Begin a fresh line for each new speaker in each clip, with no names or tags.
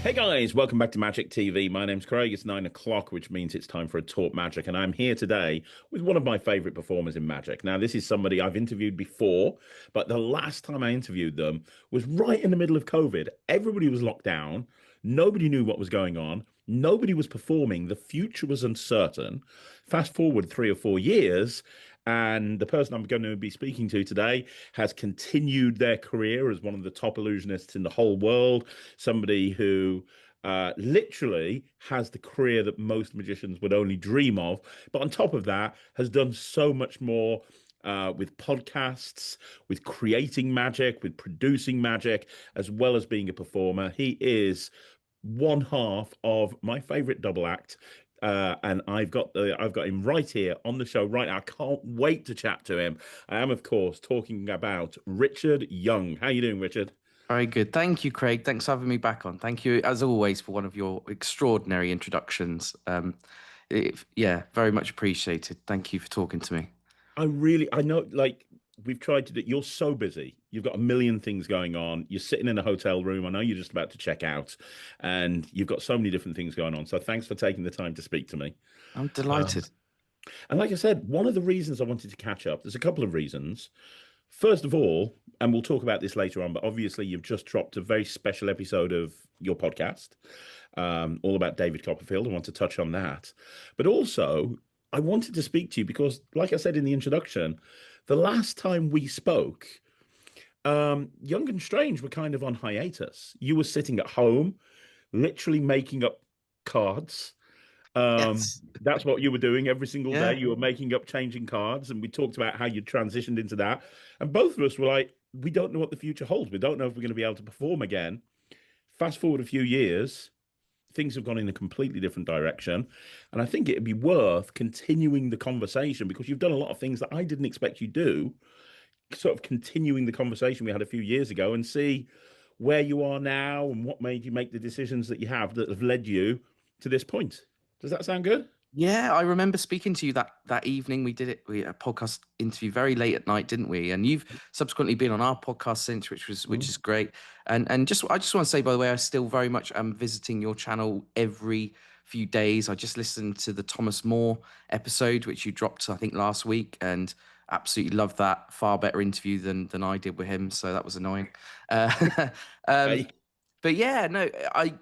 Hey guys, welcome back to Magic TV. My name's Craig. It's 9 o'clock, which means it's time for a Talk Magic. And I'm here today with one of my favorite performers in Magic. Now, this is somebody I've interviewed before, but the last time I interviewed them was right in the middle of COVID. Everybody was locked down. Nobody knew what was going on. Nobody was performing. The future was uncertain. Fast forward 3 or 4 years, and the person I'm going to be speaking to today has continued their career as one of the top illusionists in the whole world, somebody who literally has the career that most magicians would only dream of. But on top of that, has done so much more with podcasts, with creating magic, with producing magic, as well as being a performer. He is one half of my favorite double act. And I've got him right here on the show right now. I can't wait to chat to him. I am, of course, talking about Richard Young. How you doing, Richard?
Very good. Thank you, Craig. Thanks for having me back on. Thank you, as always, for one of your extraordinary introductions. Yeah, very much appreciated. Thank you for talking to me.
I know, like, we've tried to do, you're so busy. You've got a million things going on. You're sitting in a hotel room. I know you're just about to check out, and you've got so many different things going on. So thanks for taking the time to speak to me.
I'm
Um,
delighted.
and like I said, one of the reasons I wanted to catch up, there's a couple of reasons. First of all, and we'll talk about this later on, but obviously you've just dropped a very special episode of your podcast, all about David Copperfield. I want to touch on that. But also, I wanted to speak to you because, like I said in the introduction, the last time we spoke, Young and Strange were kind of on hiatus. You were sitting at home, literally making up cards.
Yes.
That's what you were doing every single day.
Yeah.
You were making up changing cards, and we talked about how you transitioned into that. And both of us were like, we don't know what the future holds. We don't know if we're going to be able to perform again. Fast forward a few years, things have gone in a completely different direction. And I think it'd be worth continuing the conversation because you've done a lot of things that I didn't expect you do, sort of continuing the conversation we had a few years ago and see where you are now and what made you make the decisions that you have that have led you to this point. Does that sound good?
Yeah, I remember speaking to you that evening. We did it. We had a podcast interview very late at night, didn't we? And you've subsequently been on our podcast since, which is
Mm.
great. And just I just want to say, by the way, I still very much am visiting your channel every few days. I just listened to the Thomas More episode, which you dropped, I think, last week, and absolutely loved that. Far better interview than I did with him, so that was annoying. Uh, um,
Okay.
but yeah, no, I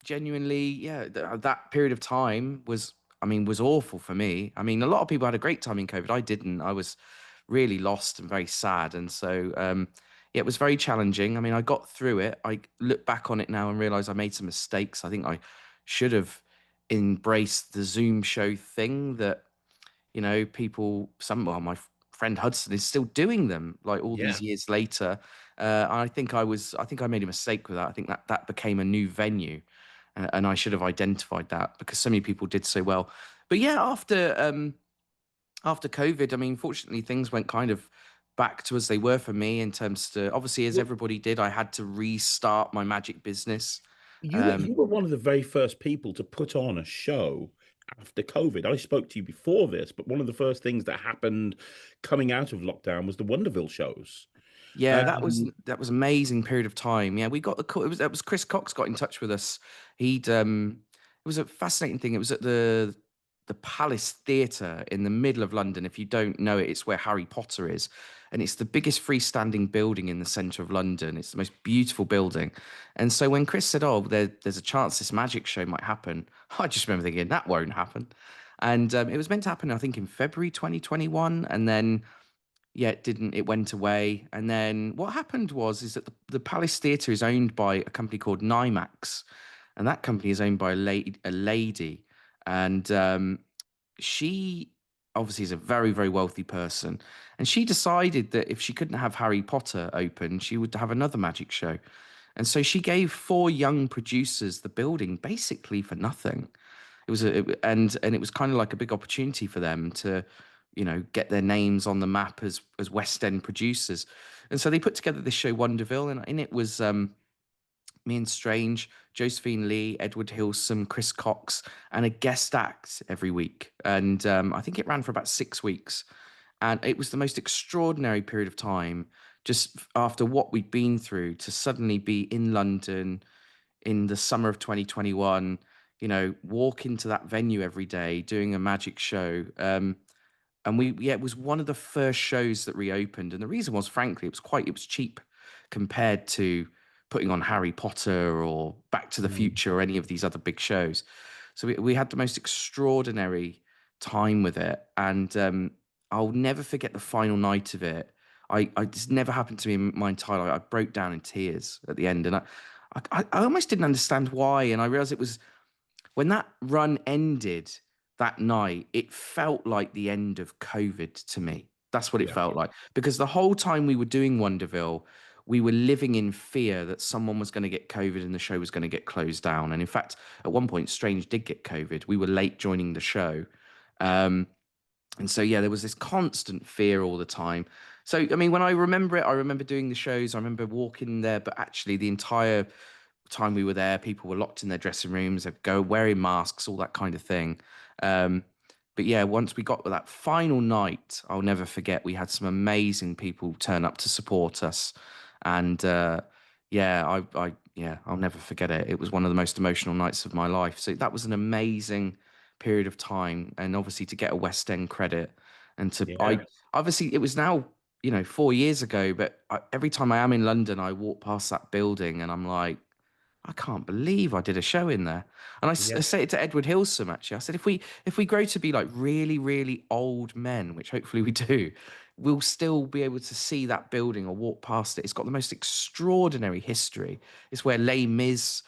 genuinely, yeah, that period of time was, I mean, was awful for me. I mean, a lot of people had a great time in COVID. I didn't. I was really lost and very sad. And so, yeah, it was very challenging. I mean, I got through it. I look back on it now and realize I made some mistakes. I think I should have embraced the Zoom show thing that, people, well, my friend Hudson is still doing them like all
Yeah.
these years later. I think I made a mistake with that. I think that became a new venue, and I should have identified that because so many people did so well. But yeah, after COVID, I mean, fortunately, things went kind of back to as they were for me in terms to obviously as
Well,
everybody did, I had to restart my magic business.
you
Um,
were one of the very first people to put on a show after COVID. I spoke to you before this, but one of the first things that happened coming out of lockdown was the Wonderville shows.
Yeah,
Um,
that was amazing period of time. Yeah, we got the call. It was Chris Cox got in touch with us. It was a fascinating thing. It was at the Palace Theatre in the middle of London. If you don't know it, it's where Harry Potter is, and it's the biggest freestanding building in the centre of London. It's the most beautiful building. And so when Chris said, "Oh, there's a chance this magic show might happen," I just remember thinking that won't happen. And it was meant to happen, I think, in February 2021, and then yeah, it didn't. It went away. And then what happened was is that the Palace Theatre is owned by a company called NYMAX, and that company is owned by a lady, and she obviously is a very very wealthy person, and she decided that if she couldn't have Harry Potter open, she would have another magic show, and so she gave four young producers the building basically for nothing. And it was kind of like a big opportunity for them to, get their names on the map as West End producers. And so they put together this show Wonderville, and in it was me and Strange, Josephine Lee, Edward Hilson, Chris Cox, and a guest act every week. And I think it ran for about 6 weeks, and it was the most extraordinary period of time. Just after what we'd been through, to suddenly be in London in the summer of 2021, walk into that venue every day doing a magic show. And it was one of the first shows that reopened. And the reason was, frankly, it was cheap compared to putting on Harry Potter or Back to the
Mm.
Future or any of these other big shows. So we had the most extraordinary time with it. And I'll never forget the final night of it. This never happened to me in my entire life. I broke down in tears at the end. And I almost didn't understand why. And I realized it was when that run ended that night, it felt like the end of COVID to me. That's what it
Yeah.
felt like. Because the whole time we were doing Wonderville, we were living in fear that someone was going to get COVID and the show was going to get closed down. And in fact, at one point, Strange did get COVID. We were late joining the show. And so, yeah, there was this constant fear all the time. So, I mean, when I remember it, I remember doing the shows, I remember walking there, but actually the entire time we were there, people were locked in their dressing rooms, they'd go wearing masks, all that kind of thing. Um, but yeah, once we got to that final night, I'll never forget, we had some amazing people turn up to support us. And yeah, I'll never forget it. It was one of the most emotional nights of my life. So that was an amazing period of time. And obviously to get a West End credit and
Yeah.
obviously it was now, 4 years ago, but every time I am in London, I walk past that building and I'm like, I can't believe I did a show in there. And I
Yeah.
said it to Edward Hilsom actually. I said if we grow to be like really really old men, which hopefully we do, we'll still be able to see that building or walk past it. It's got the most extraordinary history. It's where Les Mis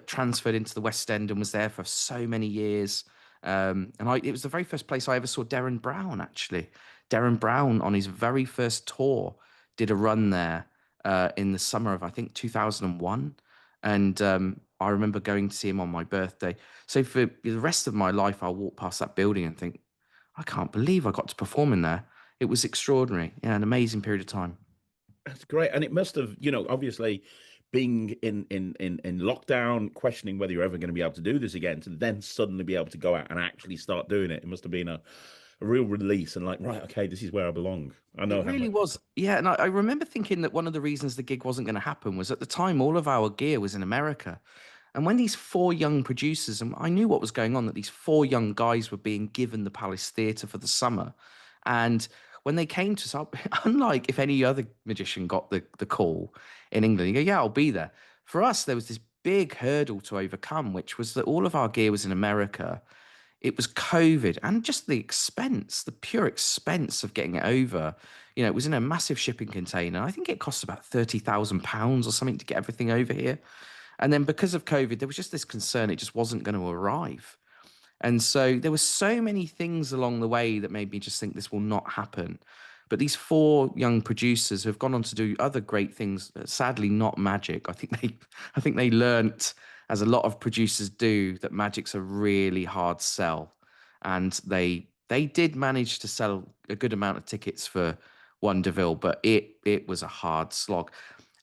transferred into the West End and was there for so many years. It was the very first place I ever saw Derren Brown actually. Derren Brown on his very first tour did a run there in the summer of I think 2001. And I remember going to see him on my birthday. So for the rest of my life, I'll walk past that building and think, I can't believe I got to perform in there. It was extraordinary. Yeah, an amazing period of time.
That's great. And it must have, obviously being in lockdown, questioning whether you're ever going to be able to do this again, to then suddenly be able to go out and actually start doing it. It must have been a real release and like, right, okay, this is where I belong. I
It
know how
really
much.
was. Yeah. And I remember thinking that one of the reasons the gig wasn't going to happen was at the time, all of our gear was in America. And when these four young producers, and I knew what was going on, that these four young guys were being given the Palace Theatre for the summer. And when they came to us, unlike if any other magician got the call in England, you go, yeah, I'll be there. For us, there was this big hurdle to overcome, which was that all of our gear was in America. It was COVID and just the expense, the pure expense of getting it over. It was in a massive shipping container. I think it cost about £30,000 or something to get everything over here. And then because of COVID, there was just this concern it just wasn't going to arrive. And so there were so many things along the way that made me just think this will not happen. But these four young producers have gone on to do other great things, sadly not magic. I think they learnt, as a lot of producers do, that magic's a really hard sell. And they did manage to sell a good amount of tickets for Wonderville, but it was a hard slog.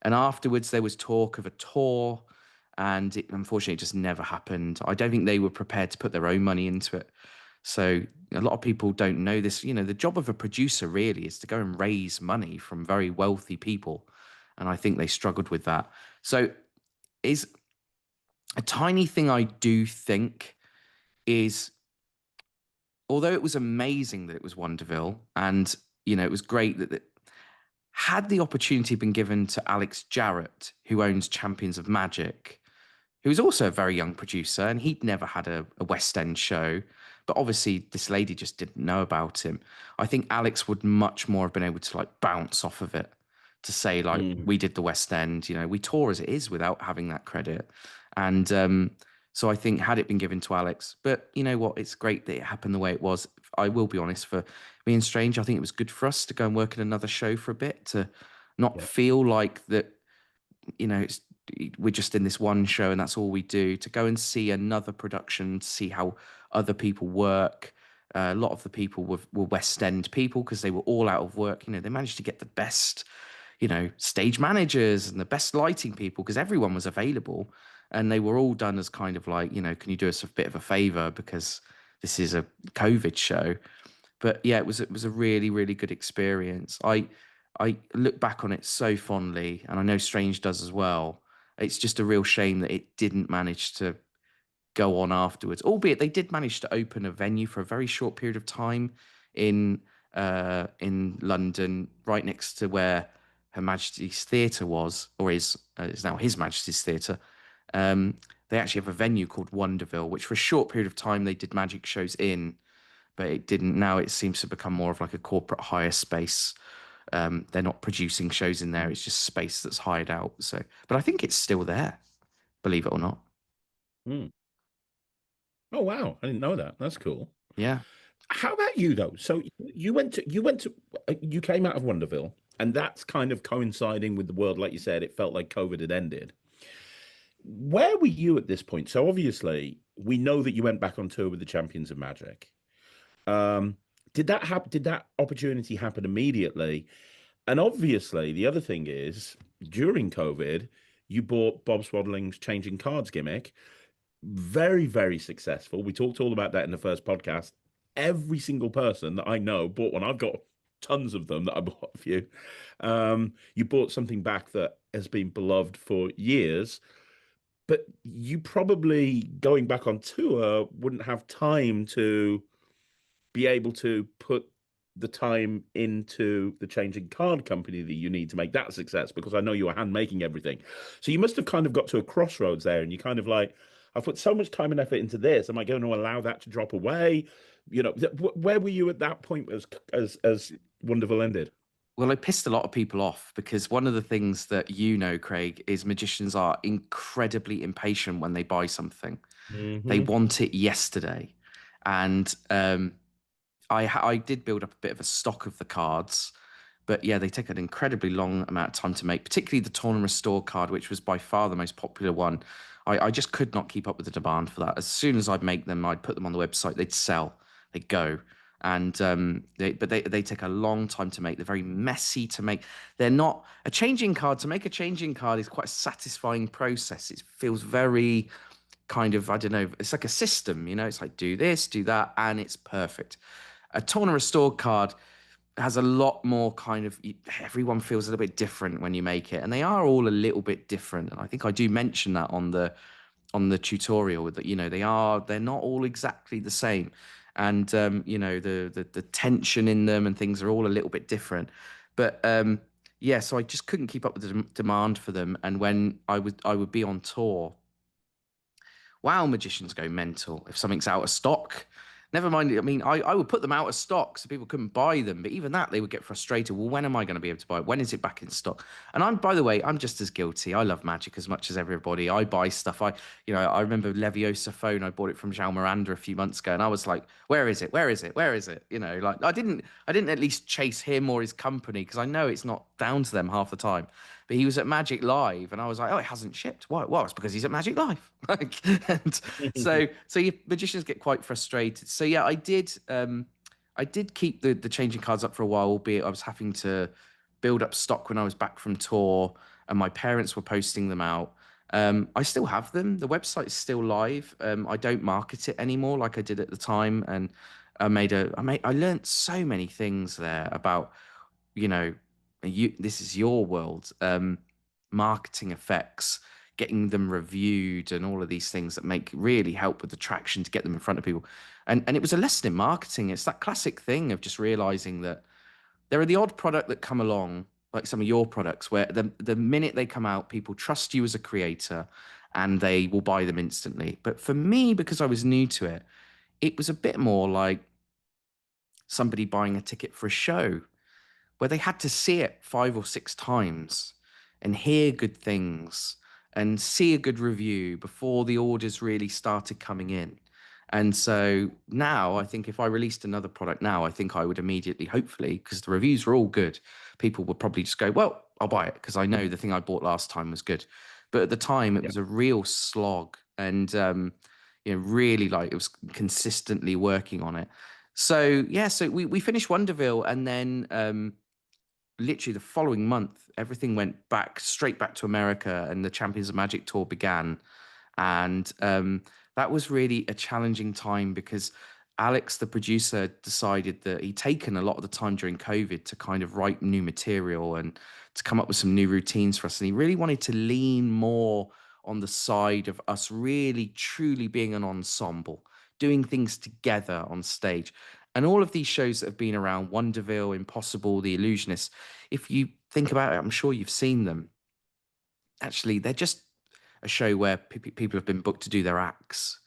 And afterwards there was talk of a tour and it unfortunately just never happened. I don't think they were prepared to put their own money into it. So a lot of people don't know this. The job of a producer really is to go and raise money from very wealthy people, and I think they struggled with that. So is a tiny thing I do think is, although it was amazing that it was Wonderville, and it was great that had the opportunity been given to Alex Jarrett, who owns Champions of Magic, who was also a very young producer, and he'd never had a West End show. But obviously, this lady just didn't know about him. I think Alex would much more have been able to like bounce off of it to say, like,
Mm.
we did the West End, we tour as it is without having that credit. And so I think had it been given to Alex, but you know what? It's great that it happened the way it was. I will be honest, for me and Strange, I think it was good for us to go and work in another show for a bit, to not
Yeah.
feel like that it's we're just in this one show and that's all we do, to go and see another production, to see how other people work. A lot of the people were West End people because they were all out of work. They managed to get the best, stage managers and the best lighting people because everyone was available, and they were all done as kind of like, can you do us a bit of a favor because this is a COVID show. But yeah, it was a really really good experience. I look back on it so fondly, and I know Strange does as well. It's just a real shame that it didn't manage to go on afterwards. Albeit they did manage to open a venue for a very short period of time in London, right next to where Her Majesty's Theatre was, or is now His Majesty's Theatre. They actually have a venue called Wonderville, which for a short period of time they did magic shows in, but it didn't. Now it seems to become more of like a corporate hire space. They're not producing shows in there. It's just space that's hired out. So, but I think it's still there, believe it or not.
Mm. Oh wow, I didn't know that. That's cool.
Yeah.
How about you though? So you came out of Wonderville, and that's kind of coinciding with the world, like you said, it felt like COVID had ended. Where were you at this point? So obviously, we know that you went back on tour with the Champions of Magic. Um, did that happen? Did that opportunity happen immediately? And obviously, the other thing is, during COVID, you bought Bob Swaddling's Changing Cards gimmick. Very, very successful. We talked all about that in the first podcast. Every single person that I know bought one. I've got tons of them that I bought a few. You bought something back that has been beloved for years, but you probably going back on tour wouldn't have time to be able to put the time into the changing card company that you need to make that a success, because I know you were hand making everything. So you must have kind of got to a crossroads there, and you kind of like, I've put so much time and effort into this. Am I going to allow that to drop away? You know, where were you at that point as Wonderful ended?
Well, I pissed a lot of people off because one of the things that you know, Craig, is magicians are incredibly impatient when they buy something. They
Hmm.
want it yesterday. And I did build up a bit of a stock of the cards, but yeah, they take an incredibly long amount of time to make, particularly the Torn and Restore card, which was by far the most popular one. I just could not keep up with the demand for that. As soon as I'd make them, I'd put them on the website, they'd sell, they'd go. And they take a long time to make. They're very messy to make. They're not a changing card. To make a changing card is quite a satisfying process. It feels very kind of, I don't know, it's like a system, you know, it's like do this, do that, and it's perfect. A Torn and Restored card has a lot more kind of, everyone feels a little bit different when you make it, and they are all a little bit different. And I think I do mention that on the tutorial that, you know, they're not all exactly the same. And you know, the tension in them and things are all a little bit different. But yeah, so I just couldn't keep up with the demand for them. And when I would be on tour, wow, magicians go mental if something's out of stock. Never mind. I mean, I would put them out of stock so people couldn't buy them. But even that, they would get frustrated. Well, when am I going to be able to buy it? When is it back in stock? And by the way, I'm just as guilty. I love magic as much as everybody. I buy stuff. I remember Leviosa phone. I bought it from João Miranda a few months ago, and I was like, where is it? Where is it? Where is it? You know, like I didn't at least chase him or his company because I know it's not down to them half the time. But he was at Magic Live, and I was like, "Oh, it hasn't shipped. Why? Well, it's because he's at Magic Live." Like, and so you magicians get quite frustrated. So yeah, I did keep the changing cards up for a while, albeit I was having to build up stock when I was back from tour, and my parents were posting them out. I still have them. The website is still live. I don't market it anymore like I did at the time, and I learned so many things there about, you know, this is your world, marketing effects, getting them reviewed, and all of these things that make really help with the traction to get them in front of people. And it was a lesson in marketing. It's that classic thing of just realizing that there are the odd product that come along, like some of your products, where the minute they come out, people trust you as a creator and they will buy them instantly. But for me, because I was new to it, it was a bit more like somebody buying a ticket for a show where they had to see it 5 or 6 times and hear good things and see a good review before the orders really started coming in. And so now I think if I released another product now, I think I would immediately, hopefully, because the reviews were all good, people would probably just go, well, I'll buy it because I know the thing I bought last time was good. But at the time, it
Yeah.
was a real slog, and you know, really like it was consistently working on it. So yeah, so we finished Wonderville, and then literally the following month, everything went back straight back to America, and the Champions of Magic tour began. And that was really a challenging time because Alex, the producer, decided that he'd taken a lot of the time during COVID to kind of write new material and to come up with some new routines for us. And he really wanted to lean more on the side of us really truly being an ensemble, doing things together on stage. And all of these shows that have been around, Wonderville, Impossible, The Illusionist, if you think about it, I'm sure you've seen them. Actually, they're just a show where people have been booked to do their acts.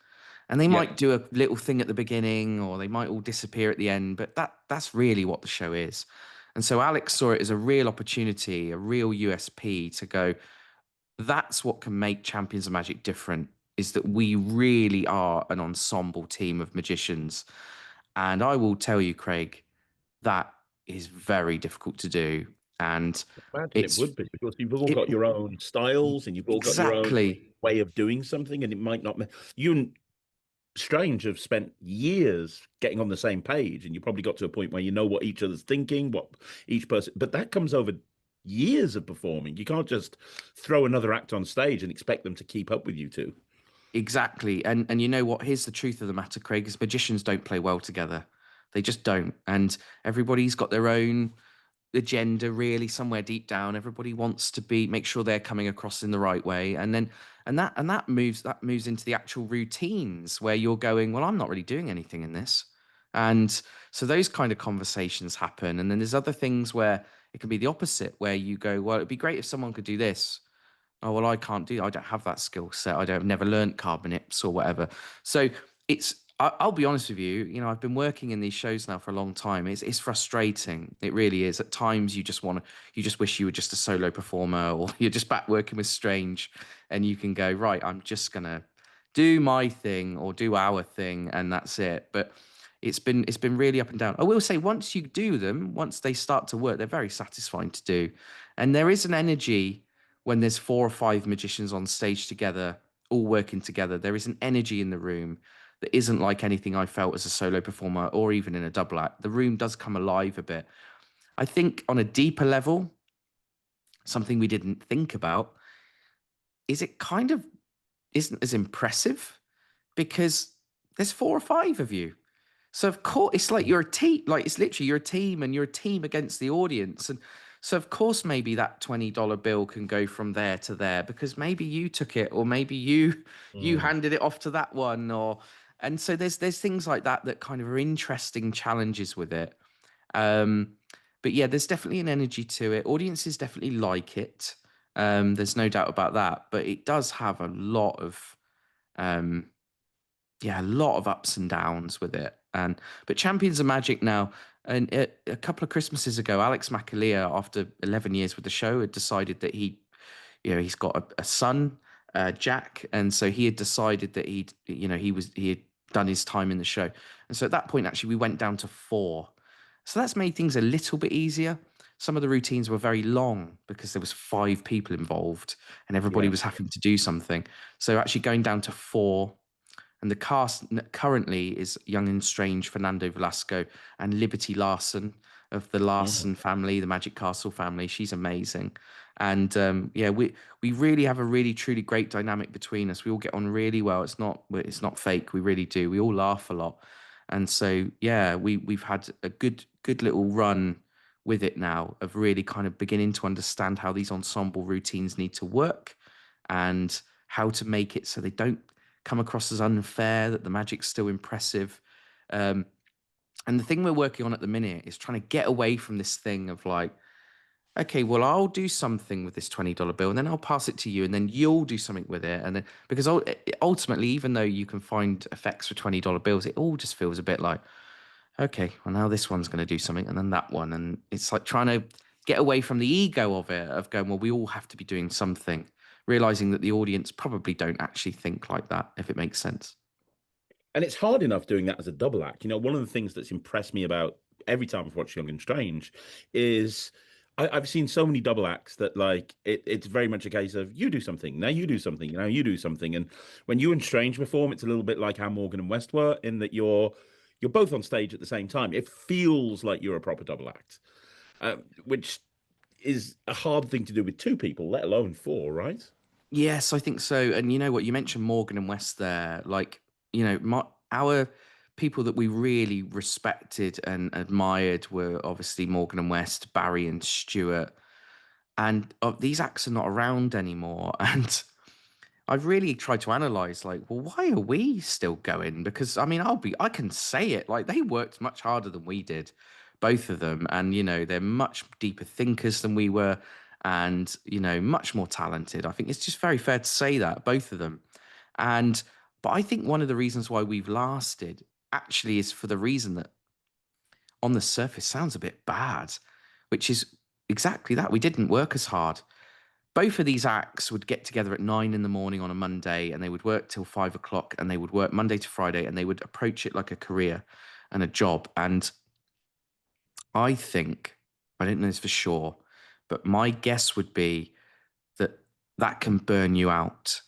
And they
Yeah.
might do a little thing at the beginning or they might all disappear at the end, but that's really what the show is. And so Alex saw it as a real opportunity, a real USP to go, that's what can make Champions of Magic different, is that we really are an ensemble team of magicians. And I will tell you, Craig, that is very difficult to do. And
Imagine it
it's
would be, because you've all
it
got your own styles and you've all got your own
exactly.
way of doing something, and it might not. You and Strange have spent years getting on the same page, and you probably got to a point where you know what each other's thinking, what each person. But that comes over years of performing. You can't just throw another act on stage and expect them to keep up with you two.
Exactly. And you know what? Here's the truth of the matter, Craig, is magicians don't play well together. They just don't. And everybody's got their own agenda really somewhere deep down. Everybody wants to be make sure they're coming across in the right way. And then and that moves into the actual routines where you're going, well, I'm not really doing anything in this. And so those kind of conversations happen. And then there's other things where it can be the opposite, where you go, well, it'd be great if someone could do this. Oh, well, I can't do, I don't have that skill set. I've never learned carbonips or whatever. So I'll be honest with you, I've been working in these shows now for a long time. It's frustrating. It really is. At times you just wish you were just a solo performer or you're just back working with Strange and you can go, right, I'm just going to do my thing or do our thing and that's it. But it's been really up and down. I will say once you do them, once they start to work, they're very satisfying to do. And there is an energy when there's 4 or 5 magicians on stage together, all working together. There is an energy in the room that isn't like anything I felt as a solo performer or even in a double act. The room does come alive a bit. I think on a deeper level, something we didn't think about is it kind of isn't as impressive because there's 4 or 5 of you. So of course it's like you're a team, like it's literally you're a team and you're a team against the audience. And so of course maybe that $20 bill can go from there to there because maybe you took it or maybe you
Mm.
handed it off to that one or and so there's things like that that kind of are interesting challenges with it. Um but yeah, there's definitely an energy to it. Audiences definitely like it. There's no doubt about that, but it does have a lot of um yeah, a lot of ups and downs with it. And but Champions of Magic now, and a couple of Christmases ago, Alex McAleer, after 11 years with the show, had decided that he's got a son, Jack, and so he had decided that he had done his time in the show, and so at that point, actually, we went down to 4. So that's made things a little bit easier. Some of the routines were very long because there was 5 people involved and everybody
Yeah.
was having to do something. So actually going down to 4 and the cast currently is Young and Strange, Fernando Velasco, and Liberty Larson of the
Mm.
Larson family, the Magic Castle family. She's amazing. And yeah, we really have a really truly great dynamic between us. We all get on really well. It's not fake. We really do. We all laugh a lot. And so yeah, we've had a good little run with it now of really kind of beginning to understand how these ensemble routines need to work and how to make it so they don't come across as unfair, that the magic's still impressive. Um, and the thing we're working on at the minute is trying to get away from this thing of like, okay, well, I'll do something with this $20 bill and then I'll pass it to you and then you'll do something with it. And then, because ultimately, even though you can find effects for $20 bills, it all just feels a bit like, okay, well, now this one's going to do something and then that one. And it's like trying to get away from the ego of it, of going, well, we all have to be doing something, realizing that the audience probably don't actually think like that, if it makes sense.
And it's hard enough doing that as a double act. One of the things that's impressed me about every time I've watched Young and Strange is I've seen so many double acts that like it's very much a case of you do something, now you do something, now you do something. And when you and Strange perform, it's a little bit like how Morgan and West were in that you're both on stage at the same time. It feels like you're a proper double act, which is a hard thing to do with 2 people, let alone 4, right?
Yes, I think so. And you know what? You mentioned Morgan and West there. Like, our people that we really respected and admired were obviously Morgan and West, Barry and Stewart, and these acts are not around anymore. And I've really tried to analyze, like, well, why are we still going? Because I mean, I can say it, like they worked much harder than we did, both of them, and they're much deeper thinkers than we were, and much more talented. I think it's just very fair to say that both of them, and but I think one of the reasons why we've lasted actually is for the reason that on the surface sounds a bit bad, which is exactly that. We didn't work as hard. Both of these acts would get together at 9 in the morning on a Monday, and they would work till 5 o'clock, and they would work Monday to Friday, and they would approach it like a career and a job. And I think, I don't know this for sure, but my guess would be that that can burn you out.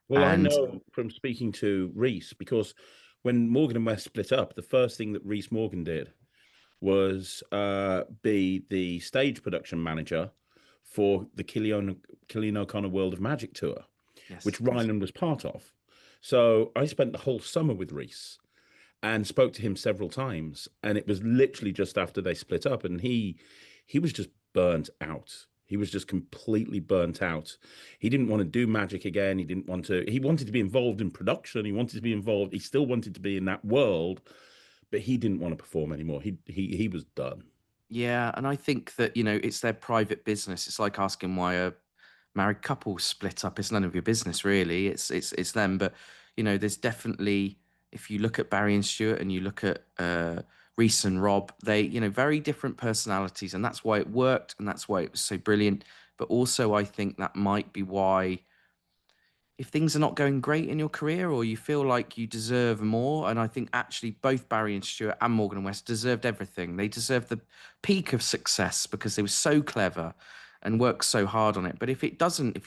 Well, I
And
know from speaking to Reese, because when Morgan and West split up, the first thing that Reese Morgan did was be the stage production manager for the Killian O'Connor World of Magic tour,
yes,
which Ryland was part of. So I spent the whole summer with Reese and spoke to him several times, and it was literally just after they split up, and he was just burnt out. He was just completely burnt out. He didn't want to do magic again. He didn't want to. He wanted to be involved in production. He wanted to be involved. He still wanted to be in that world, but he didn't want to perform anymore. He was done.
yeah, and I think that it's their private business. It's like asking why a married couple split up. It's none of your business, really. It's them. But there's definitely, if you look at Barry and Stuart and you look at Reese and Rob, they very different personalities, and that's why it worked, and that's why it was so brilliant. But also, I think that might be why, if things are not going great in your career or you feel like you deserve more, and I think actually both Barry and Stuart and Morgan and West deserved everything. They deserved the peak of success because they were so clever and worked so hard on it. But if you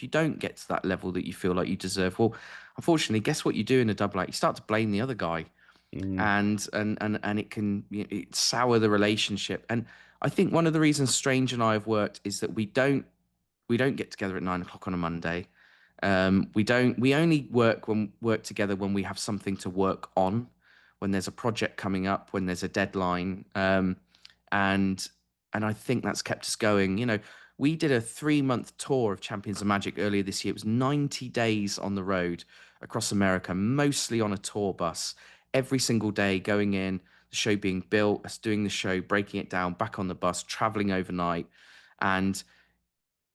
don't get to that level that you feel like you deserve, well, unfortunately, guess what you do in a double act? You start to blame the other guy,
Mm.
and it can it sour the relationship. And I think one of the reasons Strange and I have worked is that we don't get together at 9 o'clock on a Monday. We don't. We only work together when we have something to work on, when there's a project coming up, when there's a deadline, and I think that's kept us going. We did a 3-month tour of Champions of Magic earlier this year. It was 90 days on the road across America, mostly on a tour bus, every single day going in, the show being built, us doing the show, breaking it down, back on the bus, traveling overnight, and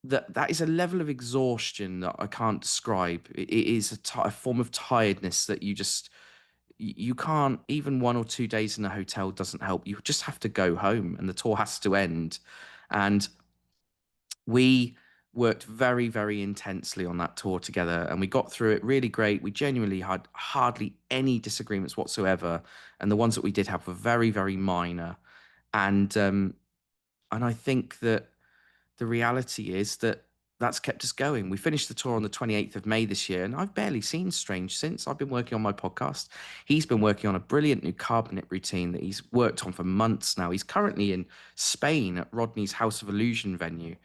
that is a level of exhaustion that I can't describe. It is a form of tiredness that you can't. Even 1 or 2 days in a hotel doesn't help. You just have to go home, and the tour has to end. And we worked very, very intensely on that tour together, and we got through it really great. We genuinely had hardly any disagreements whatsoever, and the ones that we did have were very, very minor. And I think that the reality is that that's kept us going. We finished the tour on the 28th of May this year, and I've barely seen Strange since. I've been working on my podcast. He's been working on a brilliant new carbonate routine that he's worked on for months now. He's currently in Spain at Rodney's House of Illusion venue,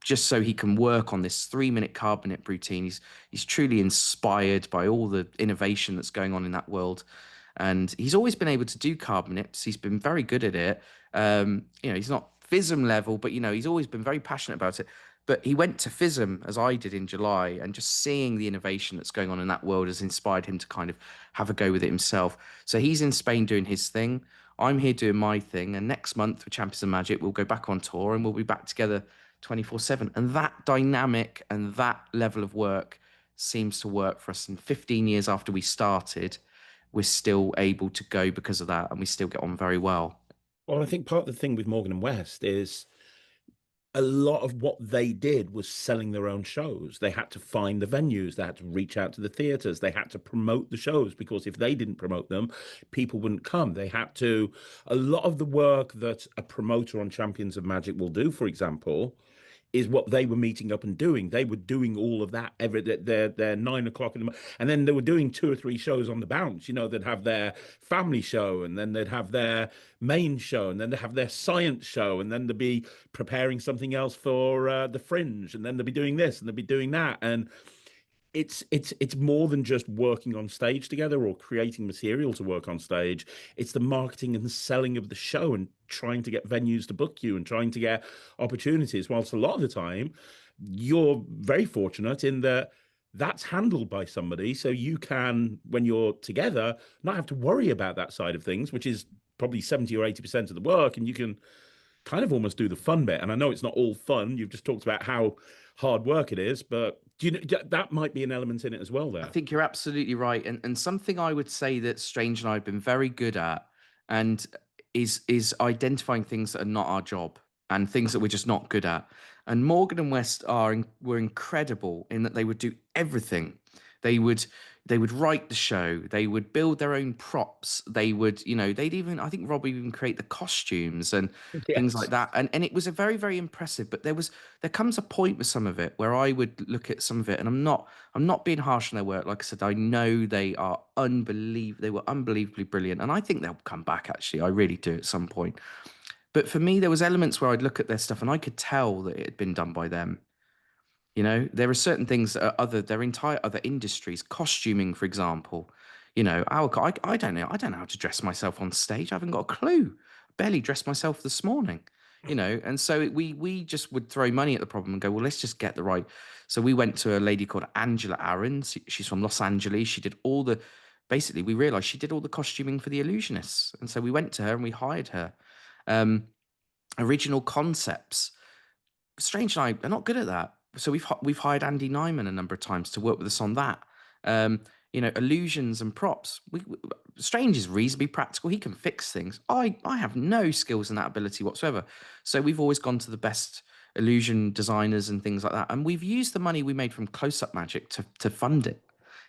just so he can work on this 3-minute carbonate routine. He's truly inspired by all the innovation that's going on in that world. And he's always been able to do carbonates. He's been very good at it. He's not FISM level, but he's always been very passionate about it. But he went to FISM as I did in July, and just seeing the innovation that's going on in that world has inspired him to kind of have a go with it himself. So he's in Spain doing his thing. I'm here doing my thing. And next month with Champions of Magic, we'll go back on tour and we'll be back together 24/7. And that dynamic and that level of work seems to work for us. And 15 years after we started, we're still able to go because of that, and we still get on very well.
Well, I think part of the thing with Morgan and West is a lot of what they did was selling their own shows. They had to find the venues, they had to reach out to the theaters, they had to promote the shows, because if they didn't promote them, people wouldn't come. They had to, a lot of the work that a promoter on Champions of Magic will do, for example, is what they were meeting up and doing. They were doing all of that every their 9 o'clock in the morning, and then they were doing 2 or 3 shows on the bounce. They'd have their family show, and then they'd have their main show, and then they'd have their science show, and then they'd be preparing something else for the Fringe, and then they'd be doing this and they'd be doing that, and it's more than just working on stage together or creating material to work on stage. It's the marketing and the selling of the show and trying to get venues to book you and trying to get opportunities. Whilst a lot of the time, you're very fortunate in that that's handled by somebody, so you can, when you're together, not have to worry about that side of things, which is probably 70 or 80% of the work, and you can kind of almost do the fun bit. And I know it's not all fun. You've just talked about how hard work it is, but do you know that might be an element in it as well
I
there?
think you're absolutely right. And something I would say that Strange and I have been very good at and is identifying things that are not our job and things that we're just not good at. And Morgan and West were incredible in that they would do everything. They would they would write the show, they would build their own props, they would, they'd even, I think Rob would even create the costumes and things like
Yes.
that. And it was a very, very impressive. But there comes a point with some of it where I would look at some of it, and I'm not being harsh on their work. Like I said, I know they were unbelievably brilliant, and I think they'll come back. Actually, I really do at some point. But for me, there was elements where I'd look at their stuff and I could tell that it had been done by them. There are certain things that are their entire other industries, costuming, for example. I don't know. I don't know how to dress myself on stage. I haven't got a clue. Barely dressed myself this morning. And so we just would throw money at the problem and go, well, let's just get the right. So we went to a lady called Angela Aarons. She's from Los Angeles. She did all the, basically, we realized she did all the costuming for the illusionists. And so we went to her and we hired her. Um, Original concepts. Strange and I are not good at that. So we've hired Andy Nyman a number of times to work with us on that. Illusions and props. Strange is reasonably practical. He can fix things. I have no skills and that ability whatsoever. So we've always gone to the best illusion designers and things like that. And we've used the money we made from Close Up Magic to fund it.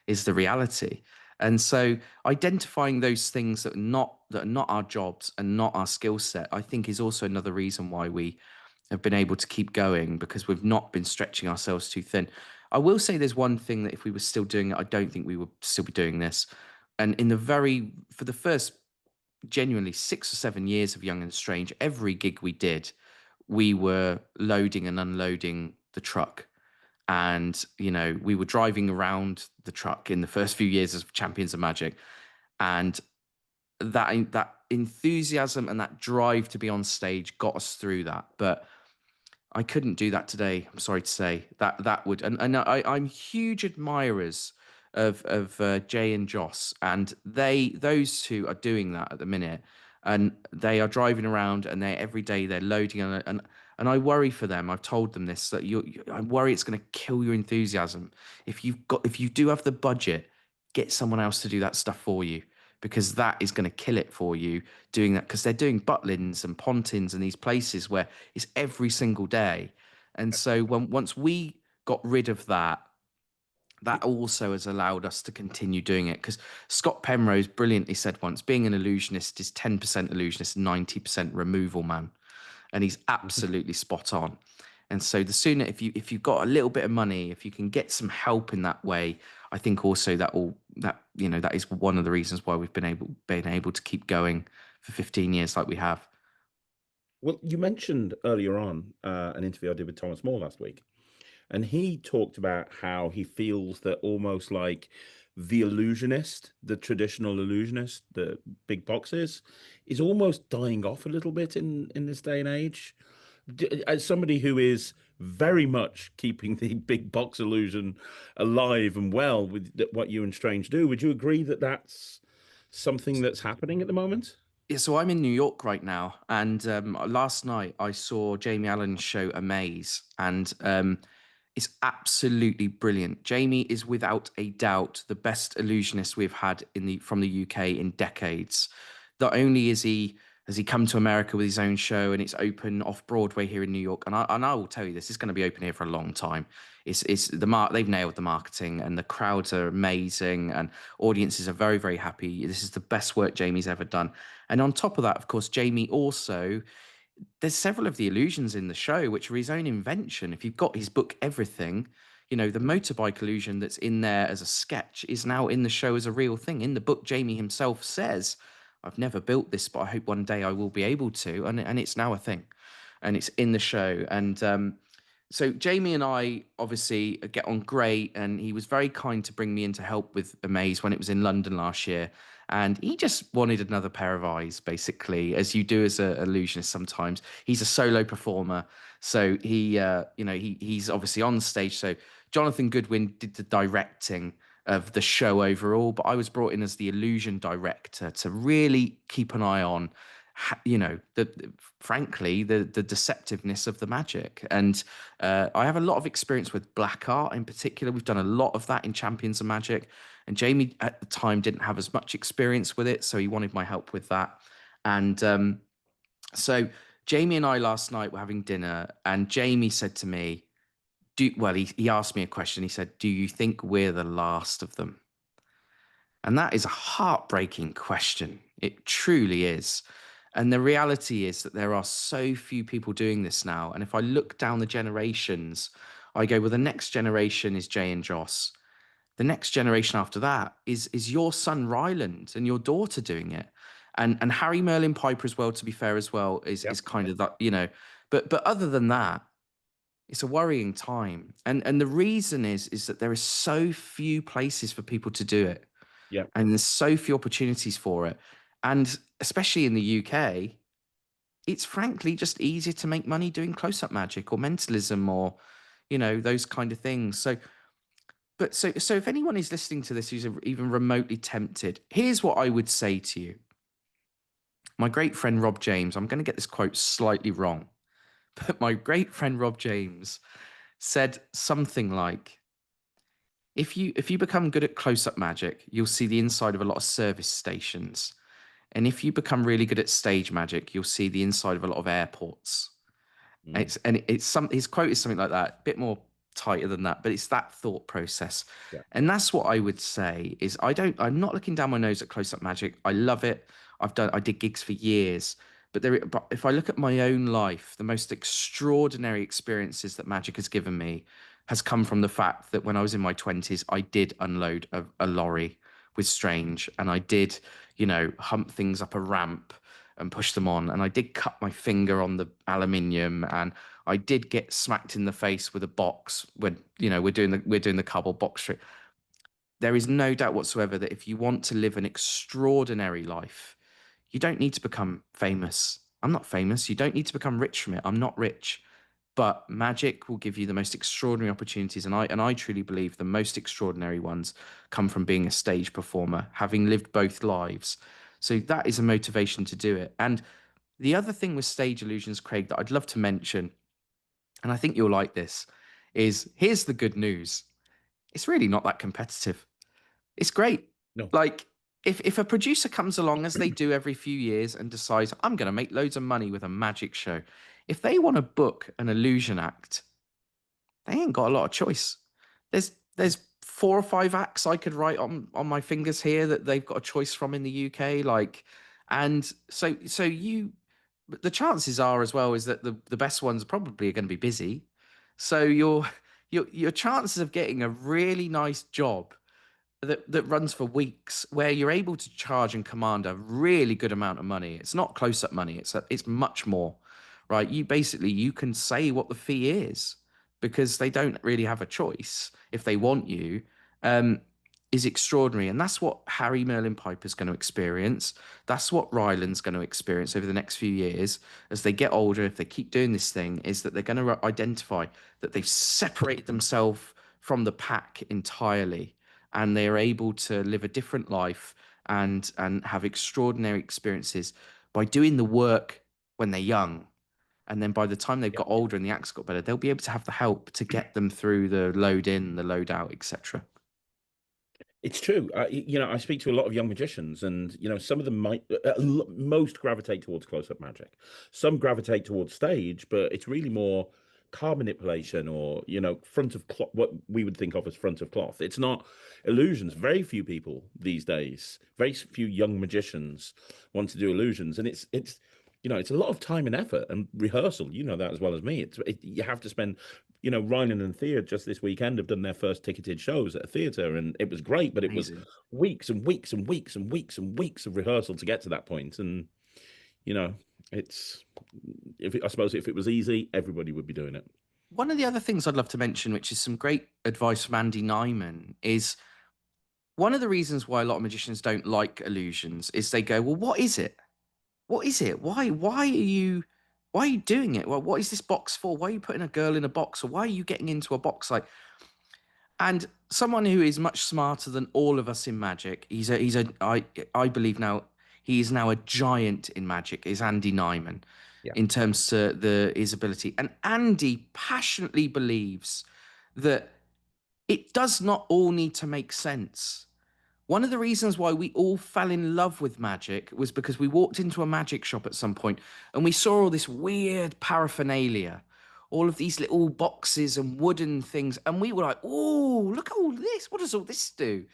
Is the reality. And so identifying those things that are not our jobs and not our skill set, I think is also another reason why we have been able to keep going because we've not been stretching ourselves too thin. I will say there's one thing that if we were still doing it, I don't think we would still be doing this. And for the first genuinely 6 or 7 years of Young and Strange, every gig we did, we were loading and unloading the truck. And, we were driving around the truck in the first few years of Champions of Magic. And that enthusiasm and that drive to be on stage got us through that. But I couldn't do that today. I'm sorry to say that would, and I'm huge admirers of Jay and Joss, and those two are doing that at the minute, and they are driving around, and they every day they're loading, and I worry for them. I've told them this that I worry it's going to kill your enthusiasm if you do have the budget, get someone else to do that stuff for you because that is going to kill it for you doing that because they're doing Butlins and Pontins and these places where it's every single day. And so once we got rid of that, that also has allowed us to continue doing it because Scott Penrose brilliantly said once, being an illusionist is 10% illusionist, 90% removal man. And he's absolutely spot on. And so the sooner if you've got a little bit of money, if you can get some help in that way, I think also that is one of the reasons why we've been able to keep going for 15 years like we have.
Well, you mentioned earlier on an interview I did with Thomas More last week, and he talked about how he feels that almost like the illusionist, the traditional illusionist, the big boxes, is almost dying off a little bit in this day and age. As somebody who is very much keeping the big box illusion alive and well with what you and Strange do, would you agree that that's something that's happening at the moment?
Yeah, so I'm in New York right now, and last night I saw Jamie Allen's show Amaze, and it's absolutely brilliant. Jamie is without a doubt the best illusionist we've had from the UK in decades. Not only has he come to America with his own show and it's open off Broadway here in New York, and I will tell you this, it's going to be open here for a long time. They've nailed the marketing and the crowds are amazing and audiences are very, very happy. This is the best work Jamie's ever done. And on top of that, of course, Jamie also, there's several of the illusions in the show which are his own invention. If you've got his book, Everything, the motorbike illusion that's in there as a sketch is now in the show as a real thing. In the book, Jamie himself says, I've never built this, but I hope one day I will be able to. And it's now a thing. And it's in the show. And So Jamie and I obviously get on great, and he was very kind to bring me in to help with Amaze when it was in London last year. And he just wanted another pair of eyes, basically, as you do as a illusionist sometimes. He's a solo performer, so he's obviously on stage. So Jonathan Goodwin did the directing of the show overall, but I was brought in as the illusion director to really keep an eye on frankly the deceptiveness of the magic. And I have a lot of experience with black art in particular. We've done a lot of that in Champions of Magic, and Jamie at the time didn't have as much experience with it, so he wanted my help with that. And so Jamie and I last night were having dinner, and Jamie said to me, he asked me a question. He said, do you think we're the last of them? And that is a heartbreaking question. It truly is. And the reality is that there are so few people doing this now. And if I look down the generations, I go, well, the next generation is Jay and Joss. The next generation after that is your son Ryland and your daughter doing it. And Harry Merlin Piper as well, to be fair, as well, is
Yep.
kind of that, But other than that, it's a worrying time. And the reason is that there is so few places for people to do it.
Yep.
And there's so few opportunities for it. And especially in the UK, it's frankly just easier to make money doing close-up magic or mentalism or, those kind of things. So if anyone is listening to this who's even remotely tempted, here's what I would say to you. My great friend Rob James, I'm going to get this quote slightly wrong, but my great friend Rob James said something like, if you become good at close-up magic, you'll see the inside of a lot of service stations. And if you become really good at stage magic, you'll see the inside of a lot of airports.
Mm.
His quote is something like that, a bit more tighter than that, but it's that thought process.
Yeah.
And that's what I would say is I'm not looking down my nose at close-up magic. I love it. I did gigs for years. But if I look at my own life, the most extraordinary experiences that magic has given me has come from the fact that when I was in my 20s, I did unload a lorry with Strange, and I did, hump things up a ramp and push them on, and I did cut my finger on the aluminium, and I did get smacked in the face with a box when we're doing the cardboard box trick. There is no doubt whatsoever that if you want to live an extraordinary life, you don't need to become famous. I'm not famous. You don't need to become rich from it. I'm not rich. But magic will give you the most extraordinary opportunities. And I truly believe the most extraordinary ones come from being a stage performer, having lived both lives. So that is a motivation to do it. And the other thing with stage illusions, Craig, that I'd love to mention, and I think you'll like this, is here's the good news. It's really not that competitive. It's great.
No.
Like, if a producer comes along, as they do every few years, and decides, I'm going to make loads of money with a magic show, if they want to book an illusion act, they ain't got a lot of choice. There's 4 or 5 acts I could write on my fingers here that they've got a choice from in the UK. Like, and so the chances are as well is that the best ones probably are going to be busy. So your chances of getting a really nice job that runs for weeks, where you're able to charge and command a really good amount of money. It's not close-up money. It's much more, right? You can say what the fee is, because they don't really have a choice if they want you. Is extraordinary, and that's what Harry Merlin Piper's going to experience. That's what Ryland's going to experience over the next few years as they get older. If they keep doing this thing, is that they're going to identify that they've separated themselves from the pack entirely, and they are able to live a different life and have extraordinary experiences by doing the work when they're young. And then by the time they've got older and the acts got better, they'll be able to have the help to get them through the load in, the load out, etc.
It's true. I speak to a lot of young magicians, and some of them most gravitate towards close-up magic. Some gravitate towards stage, but it's really more card manipulation or front of cloth, what we would think of as front of cloth. It's not illusions. Very few people these days, very few young magicians want to do illusions, and it's a lot of time and effort and rehearsal. You know that as well as me. You have to spend. Ryland and Thea just this weekend have done their first ticketed shows at a theatre, and it was great, but it was
Amazing.
weeks and weeks and weeks and weeks and weeks of rehearsal to get to that point. And it's I suppose if it was easy, everybody would be doing it.
One of the other things I'd love to mention, which is some great advice from Andy Nyman, is one of the reasons why a lot of magicians don't like illusions is they go, well, what is it? What is it? Why are you doing it? Well, what is this box for? Why are you putting a girl in a box? Or why are you getting into a box? Like, and someone who is much smarter than all of us in magic, I believe now he is now a giant in magic, is Andy Nyman
Yeah.
in terms to his ability. And Andy passionately believes that it does not all need to make sense. One of the reasons why we all fell in love with magic was because we walked into a magic shop at some point and we saw all this weird paraphernalia, all of these little boxes and wooden things, and we were like, "Oh, look at all this! What does all this do?"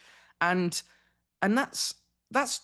And and that's that's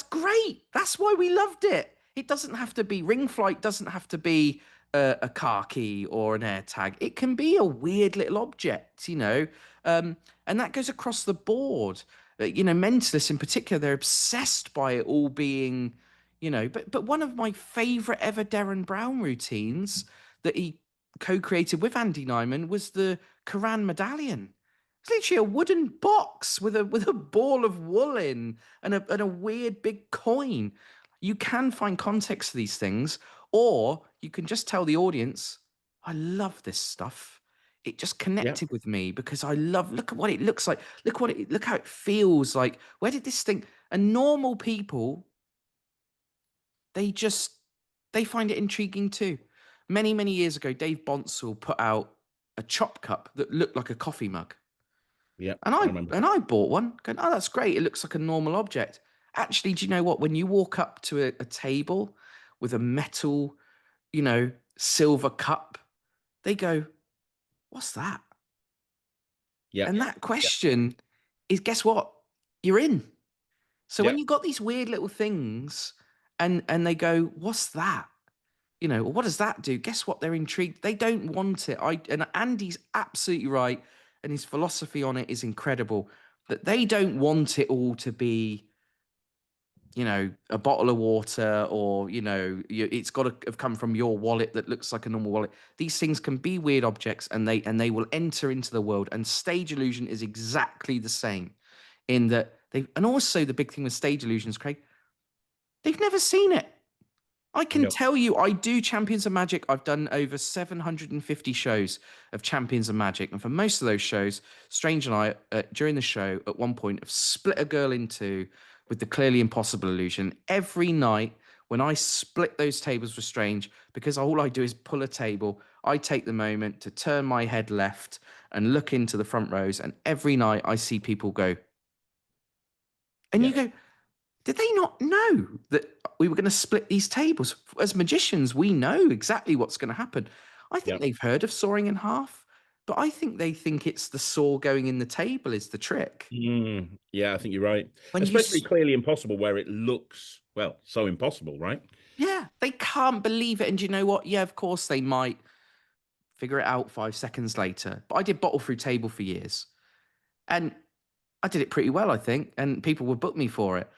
great. That's why we loved it. It doesn't have to be ring flight. Doesn't have to be a car key or an air tag. It can be a weird little object, and that goes across the board. Mentalists in particular, they're obsessed by it all being, But one of my favorite ever Darren Brown routines that he co-created with Andy Nyman was the Quran medallion. It's literally a wooden box with a ball of wool in and a weird big coin. You can find context to these things, or you can just tell the audience, "I love this stuff. It just
Yeah.
connected with me because I love. Look at what it looks like. Look how it feels like. Where did this thing?" And normal people, they just they find it intriguing too. Many many years ago, Dave Bonsall put out a chop cup that looked like a coffee mug.
Yeah.
And
I
I
remember.
and I bought one, going, "Oh, that's great. It looks like a normal object." Actually, do you know what? When you walk up to a table with a metal, silver cup, they go, "What's that?"
Yeah.
And that question is, guess what? You're in. So
Yeah.
when you got these weird little things and they go, "What's that?" What does that do? Guess what? They're intrigued. They don't want it. And Andy's absolutely right, and his philosophy on it is incredible. That they don't want it all to be, a bottle of water, or it's got to have come from your wallet that looks like a normal wallet. These things can be weird objects, and they will enter into the world. And stage illusion is exactly the same, in that they. And also the big thing with stage illusions, Craig, they've never seen it. I can
No.
tell you, I do Champions of Magic. I've done over 750 shows of Champions of Magic. And for most of those shows, Strange and I, during the show, at one point, have split a girl in two with the clearly impossible illusion. Every night, when I split those tables with Strange, because all I do is pull a table, I take the moment to turn my head left and look into the front rows. And every night, I see people go, and
Yeah.
you go, did they not know that we were going to split these tables? As magicians, we know exactly what's going to happen. I
Yeah.
think they've heard of sawing in half, but I think they think it's the saw going in the table is the trick.
Yeah, I think you're right.
When you,
Especially clearly impossible where it looks, well, so impossible, right?
yeah, they can't believe it. And do you know what? Yeah, of course they might figure it out 5 seconds later. But I did bottle through table for years, and I did it pretty well, I think, and people would book me for it.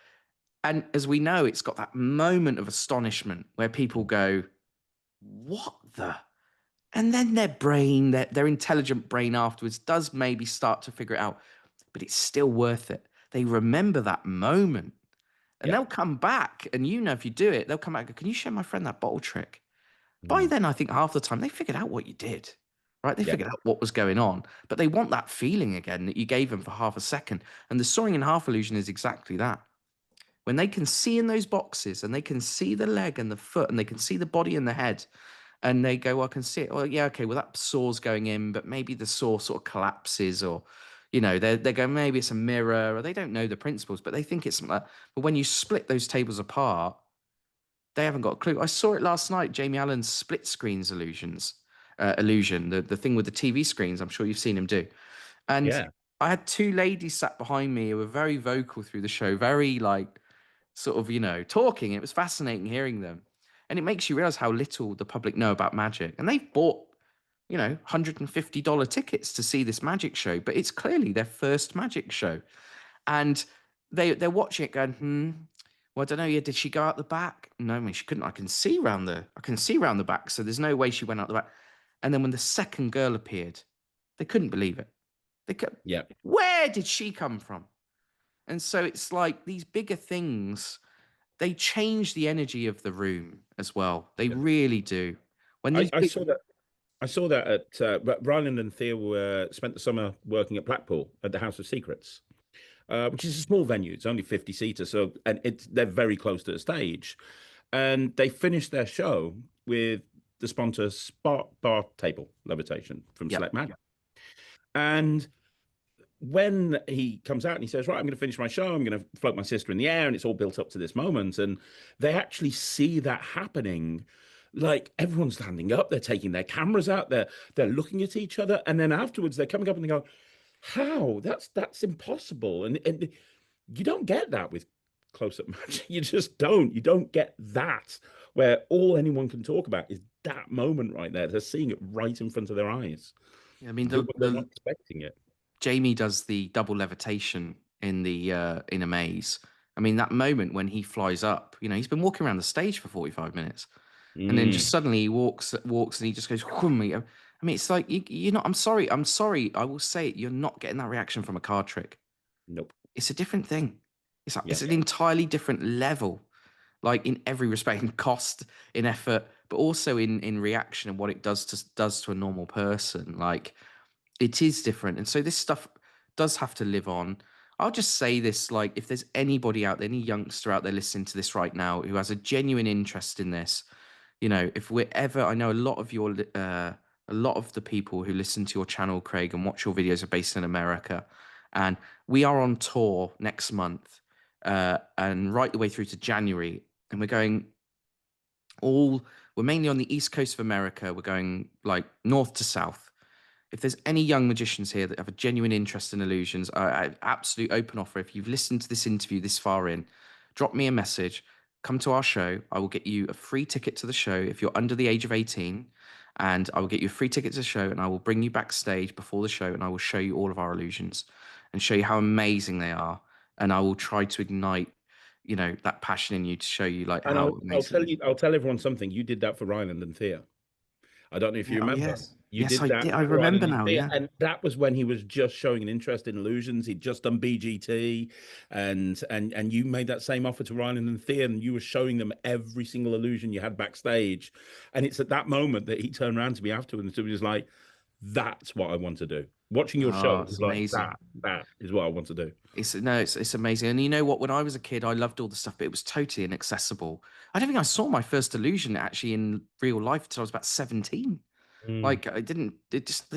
And as we know, it's got that moment of astonishment where people go, "What the?" And then their intelligent brain afterwards does maybe start to figure it out, but it's still worth it. They remember that moment, and
Yeah.
they'll come back. And if you do it, they'll come back and go, "Can you show my friend that bottle trick?" By
Mm.
then, I think half the time they figured out what you did, right? They
Yeah.
figured out what was going on, but they want that feeling again that you gave them for half a second. And the soaring in half illusion is exactly that. When they can see in those boxes and they can see the leg and the foot and they can see the body and the head, and they go, "Well, I can see it. Well, yeah, okay, well, that saw's going in, but maybe the saw sort of collapses," or, they're going, maybe it's a mirror, or they don't know the principles, but they think it's something like that. But when you split those tables apart, they haven't got a clue. I saw it last night, Jamie Allen's split screens illusion, the thing with the TV screens. I'm sure you've seen him do. And
Yeah.
I had two ladies sat behind me who were very vocal through the show, very like sort of, talking. It was fascinating hearing them. And it makes you realize how little the public know about magic. And they've bought, $150 tickets to see this magic show, but it's clearly their first magic show. And they're watching it going, well, I don't know. Yeah, did she go out the back? No, I mean, she couldn't. I can see round the back, so there's no way she went out the back. And then when the second girl appeared, they couldn't believe it.
Yeah.
Where did she come from? And so it's like these bigger things, they change the energy of the room as well. They
Yeah.
really do. When these
I
big,
saw that. I saw that at Ryland and Thea were spent the summer working at Blackpool at the House of Secrets, which is a small venue. It's only 50 seaters, so and they're very close to the stage. And they finished their show with the sponsor bar table levitation from
yeah,
Select Mag. And when he comes out and he says, right, I'm going to finish my show, I'm going to float my sister in the air, and it's all built up to this moment. And they actually see that happening. Like everyone's standing up, they're taking their cameras out, they're looking at each other, and then afterwards they're coming up and they go, how? That's impossible. And you don't get that with close-up magic. You just don't. You don't get that where all anyone can talk about is that moment right there. They're seeing it right in front of their eyes.
I mean
They're not expecting it.
Jamie does the double levitation in a maze. I mean, that moment when he flies up, he's been walking around the stage for 45 minutes. And then just
Mm,
suddenly he walks and he just goes, "Whum." I mean, it's like you're not. I'm sorry. I will say it. You're not getting that reaction from a card trick.
nope.
It's a different thing.
Yeah.
It's an entirely different level, like in every respect, in cost, in effort, but also in reaction and what it does to a normal person. Like it is different, and so this stuff does have to live on. I'll just say this: like, if there's anybody out there, any youngster out there listening to this right now who has a genuine interest in this, if we're ever, I know a lot of the people who listen to your channel, Craig, and watch your videos are based in America, and we are on tour next month, and right the way through to January, and we're mainly on the East Coast of America. We're going like north to south. If there's any young magicians here that have a genuine interest in illusions, absolute open offer. If you've listened to this interview this far in, drop me a message. Come to our show. I will get you a free ticket to the show if you're under the age of 18. And I will get you a free ticket to the show, and I will bring you backstage before the show, and I will show you all of our illusions and show you how amazing they are. And I will try to ignite, that passion in you to show you like
And
how
I'll
amazing
tell
it is.
you, I'll tell everyone something. You did that for Ryland and Thea. I don't know if you
Yeah, oh
remember.
yes.
You
Yes,
did
I
that
did. I
for
remember
Ryland and
now,
Thea,
yeah.
and that was when he was just showing an interest in illusions. He'd just done BGT, and you made that same offer to Ryland and Thea, and you were showing them every single illusion you had backstage. And it's at that moment that he turned around to me afterwards and was like, "That's what I want to do." Watching your show
Oh,
was
it's
like
amazing.
that is what I want to do.
It's amazing. And you know what? When I was a kid, I loved all the stuff, but it was totally inaccessible. I don't think I saw my first illusion actually in real life until I was about 17.
Mm,
Like I didn't, it just,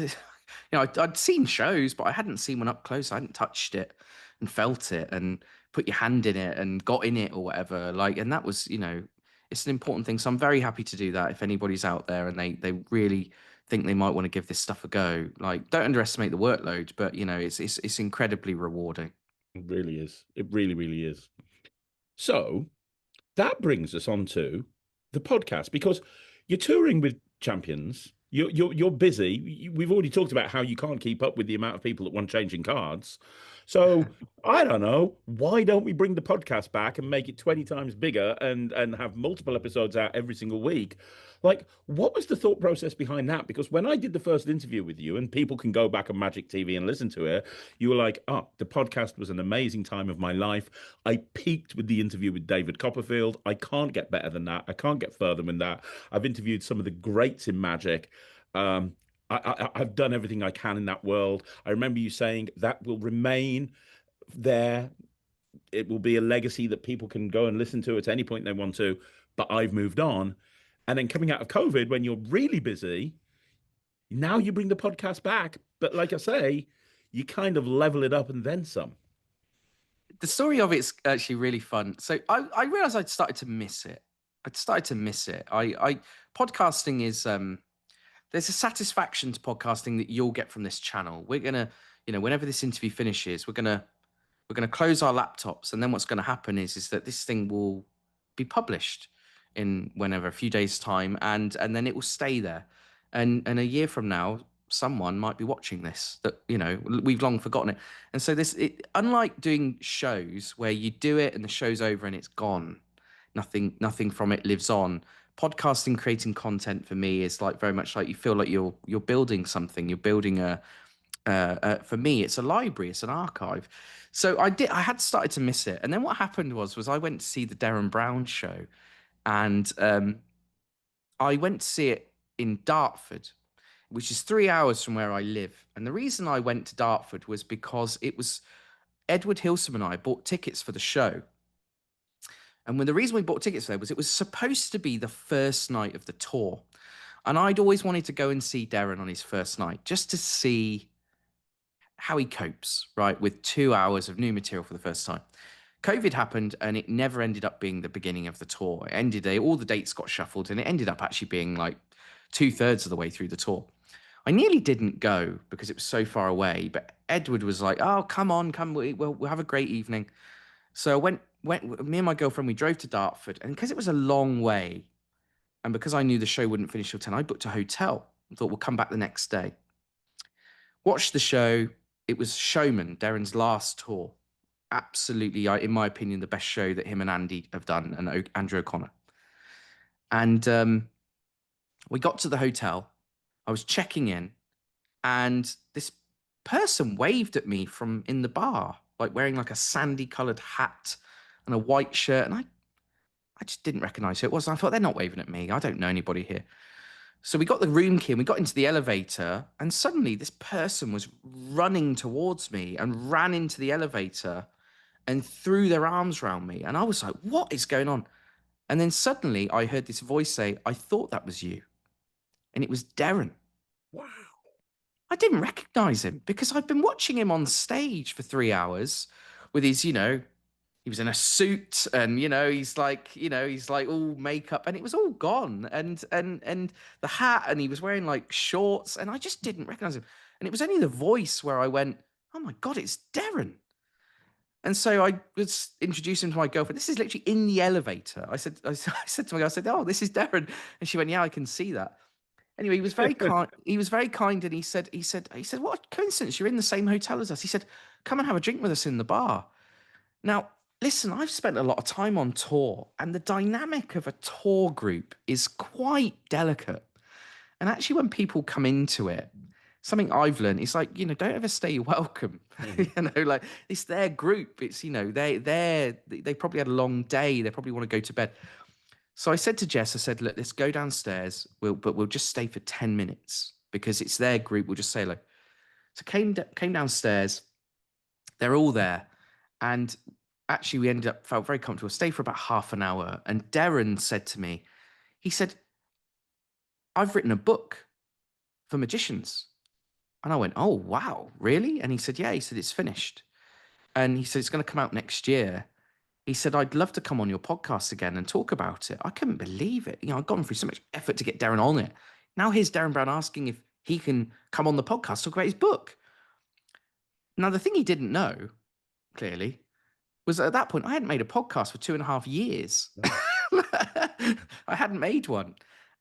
I'd seen shows, but I hadn't seen one up close. I hadn't touched it and felt it and put your hand in it and got in it or whatever. Like, and that was, it's an important thing. So I'm very happy to do that. If anybody's out there and they really think they might want to give this stuff a go, like don't underestimate the workload, but it's incredibly rewarding.
it really is. It really, really is. So that brings us on to the podcast because you're touring with champions. You're busy. We've already talked about how you can't keep up with the amount of people that want changing cards. So I don't know. Why don't we bring the podcast back and make it 20 times bigger and have multiple episodes out every single week? Like, what was the thought process behind that? Because when I did the first interview with you, and people can go back on Magic TV and listen to it, you were like, oh, the podcast was an amazing time of my life. I peaked with the interview with David Copperfield. I can't get better than that. I can't get further than that. I've interviewed some of the greats in Magic. Um, I've done everything I can in that world. I remember you saying that will remain there. It will be a legacy that people can go and listen to at any point they want to. But I've moved on. And then coming out of COVID, when you're really busy, now you bring the podcast back. But like I say, you kind of level it up and then some.
The story of it's actually really fun. So I realized I'd started to miss it. I'd started to miss it. I podcasting is there's a satisfaction to podcasting that you'll get from this channel. We're gonna, whenever this interview finishes, we're gonna close our laptops, and then what's gonna happen is that this thing will be published in whenever a few days time, and then it will stay there, and a year from now, someone might be watching this that we've long forgotten it, and so unlike doing shows where you do it and the show's over and it's gone, nothing from it lives on. podcasting, creating content for me is like very much like you feel like you're building something. You're building for me, it's a library, it's an archive. So I had started to miss it, and then what happened was I went to see the Darren Brown show, and I went to see it in Dartford, which is 3 hours from where I live. And the reason I went to Dartford was because it was Edward Hilsom and I bought tickets for the show. And when the reason we bought tickets there was it was supposed to be the first night of the tour. And I'd always wanted to go and see Darren on his first night just to see how he copes, right, with 2 hours of new material for the first time. COVID happened and it never ended up being the beginning of the tour. It ended, all the dates got shuffled and it ended up actually being like 2/3 of the way through the tour. I nearly didn't go because it was so far away, but Edward was like, "Oh, come on, come, we'll have a great evening." So I went, me and my girlfriend, we drove to Dartford, and because it was a long way, and because I knew the show wouldn't finish till 10, I booked a hotel. I thought we'll come back the next day. Watched the show. It was Showman, Darren's last tour. Absolutely, in my opinion, the best show that him and Andy have done, and Andrew O'Connor. And we got to the hotel. I was checking in, and this person waved at me from in the bar, like wearing like a sandy colored hat and a white shirt. And I just didn't recognize who it was. And I thought, they're not waving at me. I don't know anybody here. So we got the room key and we got into the elevator, and suddenly this person was running towards me and ran into the elevator and threw their arms around me. And I was like, what is going on? And then suddenly I heard this voice say, "I thought that was you." And it was Darren.
Wow.
I didn't recognize him because I've been watching him on stage for 3 hours with his, he was in a suit, and he's like all makeup, and it was all gone, and the hat, and he was wearing like shorts, and I just didn't recognize him. And it was only the voice where I went, "Oh my God, it's Darren." And so I was introducing him to my girlfriend. This is literally in the elevator. I said to my girl, I said, "Oh, this is Darren." And she went, "Yeah, I can see that." Anyway, he was very kind. He was very kind, and he said, "What a coincidence! You're in the same hotel as us." He said, "Come and have a drink with us in the bar." Now, listen, I've spent a lot of time on tour, and the dynamic of a tour group is quite delicate. And actually, when people come into it, something I've learned is like, don't ever stay welcome. Like it's their group. It's, they probably had a long day. They probably want to go to bed. So I said to Jess, I said, "Look, let's go downstairs. But we'll just stay for 10 minutes because it's their group. We'll just say hello." So came downstairs. They're all there. And actually, felt very comfortable. Stayed for about half an hour. And Darren said to me, he said, "I've written a book for magicians." And I went, "Oh, wow, really?" And he said, "Yeah." He said, "It's finished." And he said, "It's going to come out next year." He said, "I'd love to come on your podcast again and talk about it." I couldn't believe it. I'd gone through so much effort to get Darren on it. Now here's Darren Brown asking if he can come on the podcast, talk about his book. Now, the thing he didn't know, clearly, was that at that point, I hadn't made a podcast for 2.5 years. I hadn't made one.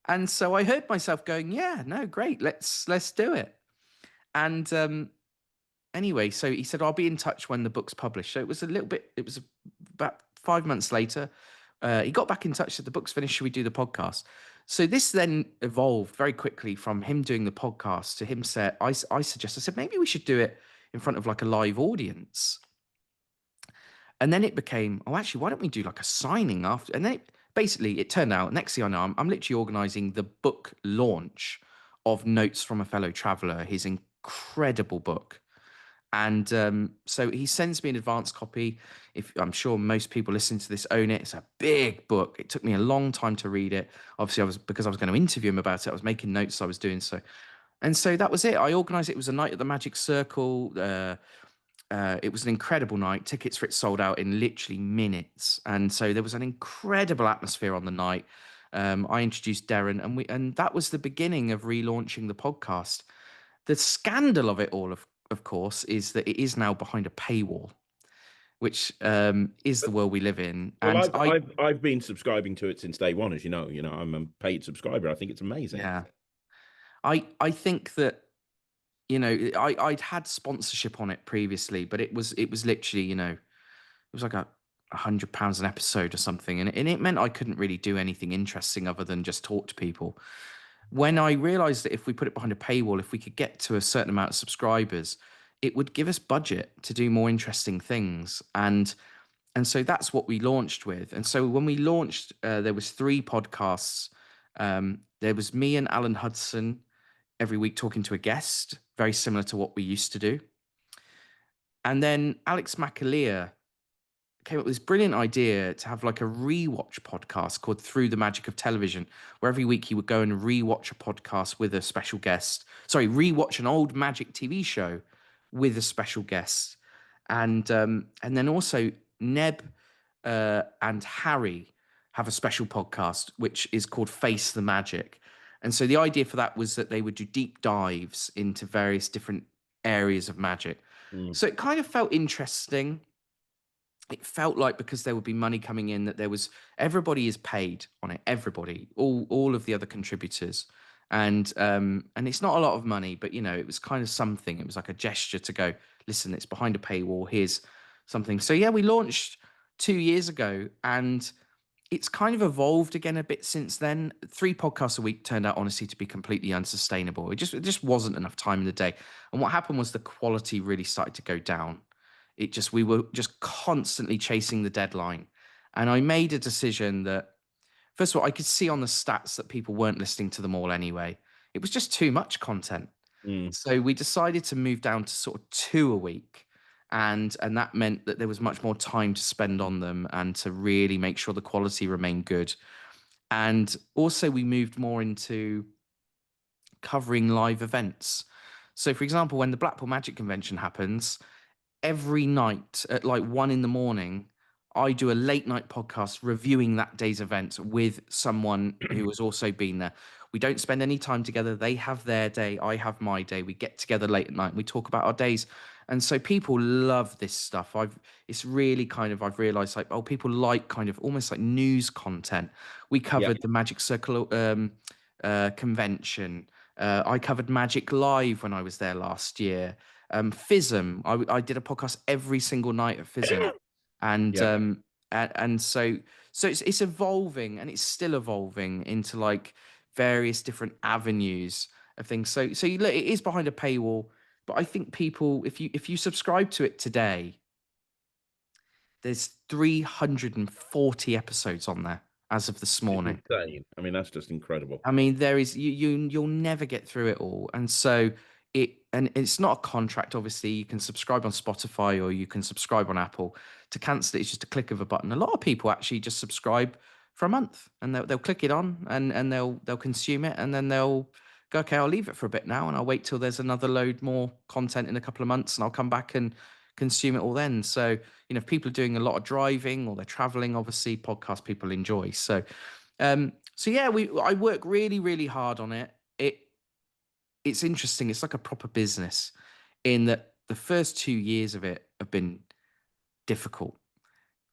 And so I heard myself going, "Yeah, no, great. Let's do it." And anyway, so he said, "I'll be in touch when the book's published." So it was about 5 months later. He got back in touch, said, "The book's finished. Should we do the podcast?" So this then evolved very quickly from him doing the podcast to him said, I said, maybe we should do it in front of like a live audience. And then it became, "Oh, actually, why don't we do like a signing after?" And then basically it turned out, next thing I know, I'm literally organizing the book launch of Notes from a Fellow Traveler, his incredible book. And so he sends me an advance copy. If I'm sure most people listening to this own it. It's a big book. It took me a long time to read it. Obviously, because I was going to interview him about it, I was making notes. I was doing so. And so that was it. I organized it. It was a night at the Magic Circle. It was an incredible night. Tickets for it sold out in literally minutes. And so there was an incredible atmosphere on the night. I introduced Darren, and that was the beginning of relaunching the podcast. The scandal of it all, of course, is that it is now behind a paywall, which is the world we live in.
Well,
And
I've been subscribing to it since day one, as you know. I'm a paid subscriber. I think it's amazing.
yeah, I think that I'd had sponsorship on it previously, but it was literally it was like £100 an episode or something, and it meant I couldn't really do anything interesting other than just talk to people. When I realized that if we put it behind a paywall, if we could get to a certain amount of subscribers, it would give us budget to do more interesting things. And so that's what we launched with. And so when we launched, there was 3 podcasts. There was me and Alan Hudson every week talking to a guest, very similar to what we used to do. And then Alex McAleer came up with this brilliant idea to have like a rewatch podcast called Through the Magic of Television, where every week he would go and rewatch a podcast with a special guest. Sorry, rewatch an old Magic TV show with a special guest, and then also Neb and Harry have a special podcast which is called Face the Magic. And so the idea for that was that they would do deep dives into various different areas of magic.
Mm,
So it kind of felt interesting. It felt like because there would be money coming in, that there was, everybody is paid on it, everybody, all of the other contributors. And it's not a lot of money, but it was kind of something. It was like a gesture to go, listen, it's behind a paywall, here's something. So yeah, we launched 2 years ago, and it's kind of evolved again a bit since then. 3 podcasts a week turned out honestly to be completely unsustainable. It just wasn't enough time in the day. And what happened was the quality really started to go down. We were just constantly chasing the deadline. And I made a decision that, first of all, I could see on the stats that people weren't listening to them all anyway. It was just too much content.
mm,
So we decided to move down to sort of 2 a week. And that meant that there was much more time to spend on them and to really make sure the quality remained good. And also we moved more into covering live events. So for example, when the Blackpool Magic Convention happens, every night at like 1 in the morning, I do a late night podcast reviewing that day's event with someone who has also been there. We don't spend any time together. They have their day, I have my day. We get together late at night, we talk about our days. And so people love this stuff. It's really kind of, I've realized like, oh, people like kind of almost like news content. We
yeah.
covered the Magic Circle convention. I covered Magic Live when I was there last year. FISM, I did a podcast every single night at FISM, and
Yeah.
so it's evolving, and it's still evolving into like various different avenues of things. So you look, it is behind a paywall, but I think people, if you subscribe to it today, there's 340 episodes on there as of this
It's
morning.
insane. I mean, that's just incredible.
I mean, there is you'll never get through it all, and so it's not a contract. Obviously, you can subscribe on Spotify or you can subscribe on Apple. To cancel it, it's just a click of a button. A lot of people actually just subscribe for a month, and they'll click it on, and they'll consume it, and then they'll go, okay, I'll leave it for a bit now, and I'll wait till there's another load more content in a couple of months, and I'll come back and consume it all then. So if people are doing a lot of driving or they're traveling, obviously podcast people enjoy. So yeah, I work really, really hard on it. It's interesting. It's like a proper business in that the first 2 years of it have been difficult.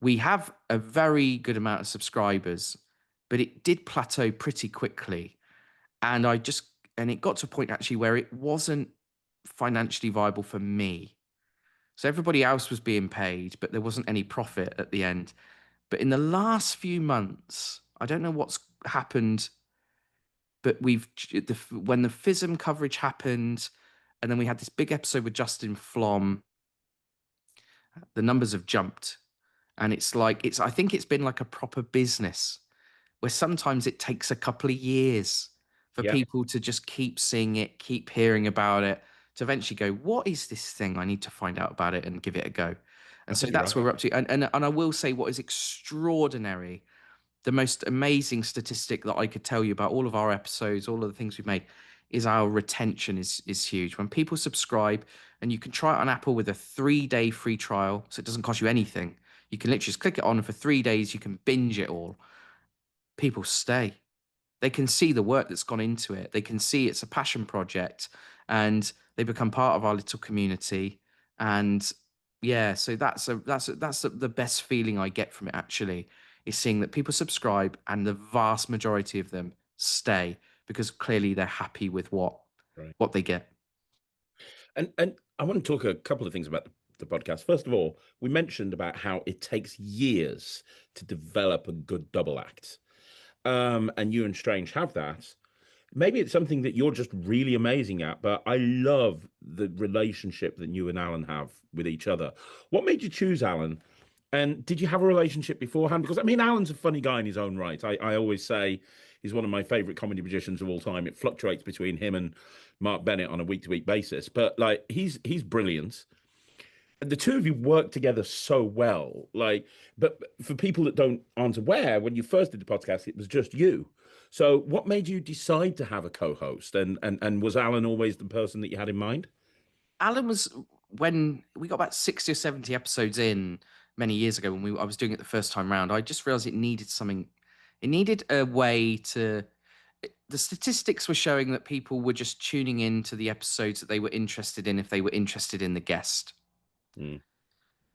We have a very good amount of subscribers, but it did plateau pretty quickly. And it got to a point actually where it wasn't financially viable for me. So everybody else was being paid, but there wasn't any profit at the end. But in the last few months, I don't know what's happened, but when the FISM coverage happened, and then we had this big episode with Justin Flom, the numbers have jumped. And I think it's been like a proper business where sometimes it takes a couple of years for
Yeah.
people to just keep seeing it, keep hearing about it, to eventually go, what is this thing? I need to find out about it and give it a go.
I
And so
think you're
that's
right.
where we're up to. And I will say what is extraordinary, the most amazing statistic that I could tell you about all of our episodes, all of the things we've made, is our retention is huge. When people subscribe, and you can try it on Apple with a 3-day free trial, so it doesn't cost you anything. You can literally just click it on, and for 3 days you can binge it all. People stay. They can see the work that's gone into it. They can see it's a passion project, and they become part of our little community. And yeah, so that's the best feeling I get from it actually, is seeing that people subscribe and the vast majority of them stay because clearly they're happy with what
Right.
what they get.
And I want to talk a couple of things about the podcast. First of all, we mentioned about how it takes years to develop a good double act. And you and Strange have that. Maybe it's something that you're just really amazing at, but I love the relationship that you and Alan have with each other. What made you choose Alan? And did you have a relationship beforehand? Because I mean, Alan's a funny guy in his own right. I always say he's one of my favorite comedy magicians of all time. It fluctuates between him and Mark Bennett on a week-to-week basis, but like he's brilliant. The two of you work together so well. Like, but for people that don't aren't aware, when you first did the podcast, it was just you. So, what made you decide to have a co-host? And was Alan always the person that you had in mind?
Alan was when we got about 60 or 70 episodes in many years ago when I was doing it the first time round. I just realized it needed something. It needed a way to. The statistics were showing that people were just tuning in to the episodes that they were interested in if they were interested in the guest.
Mm,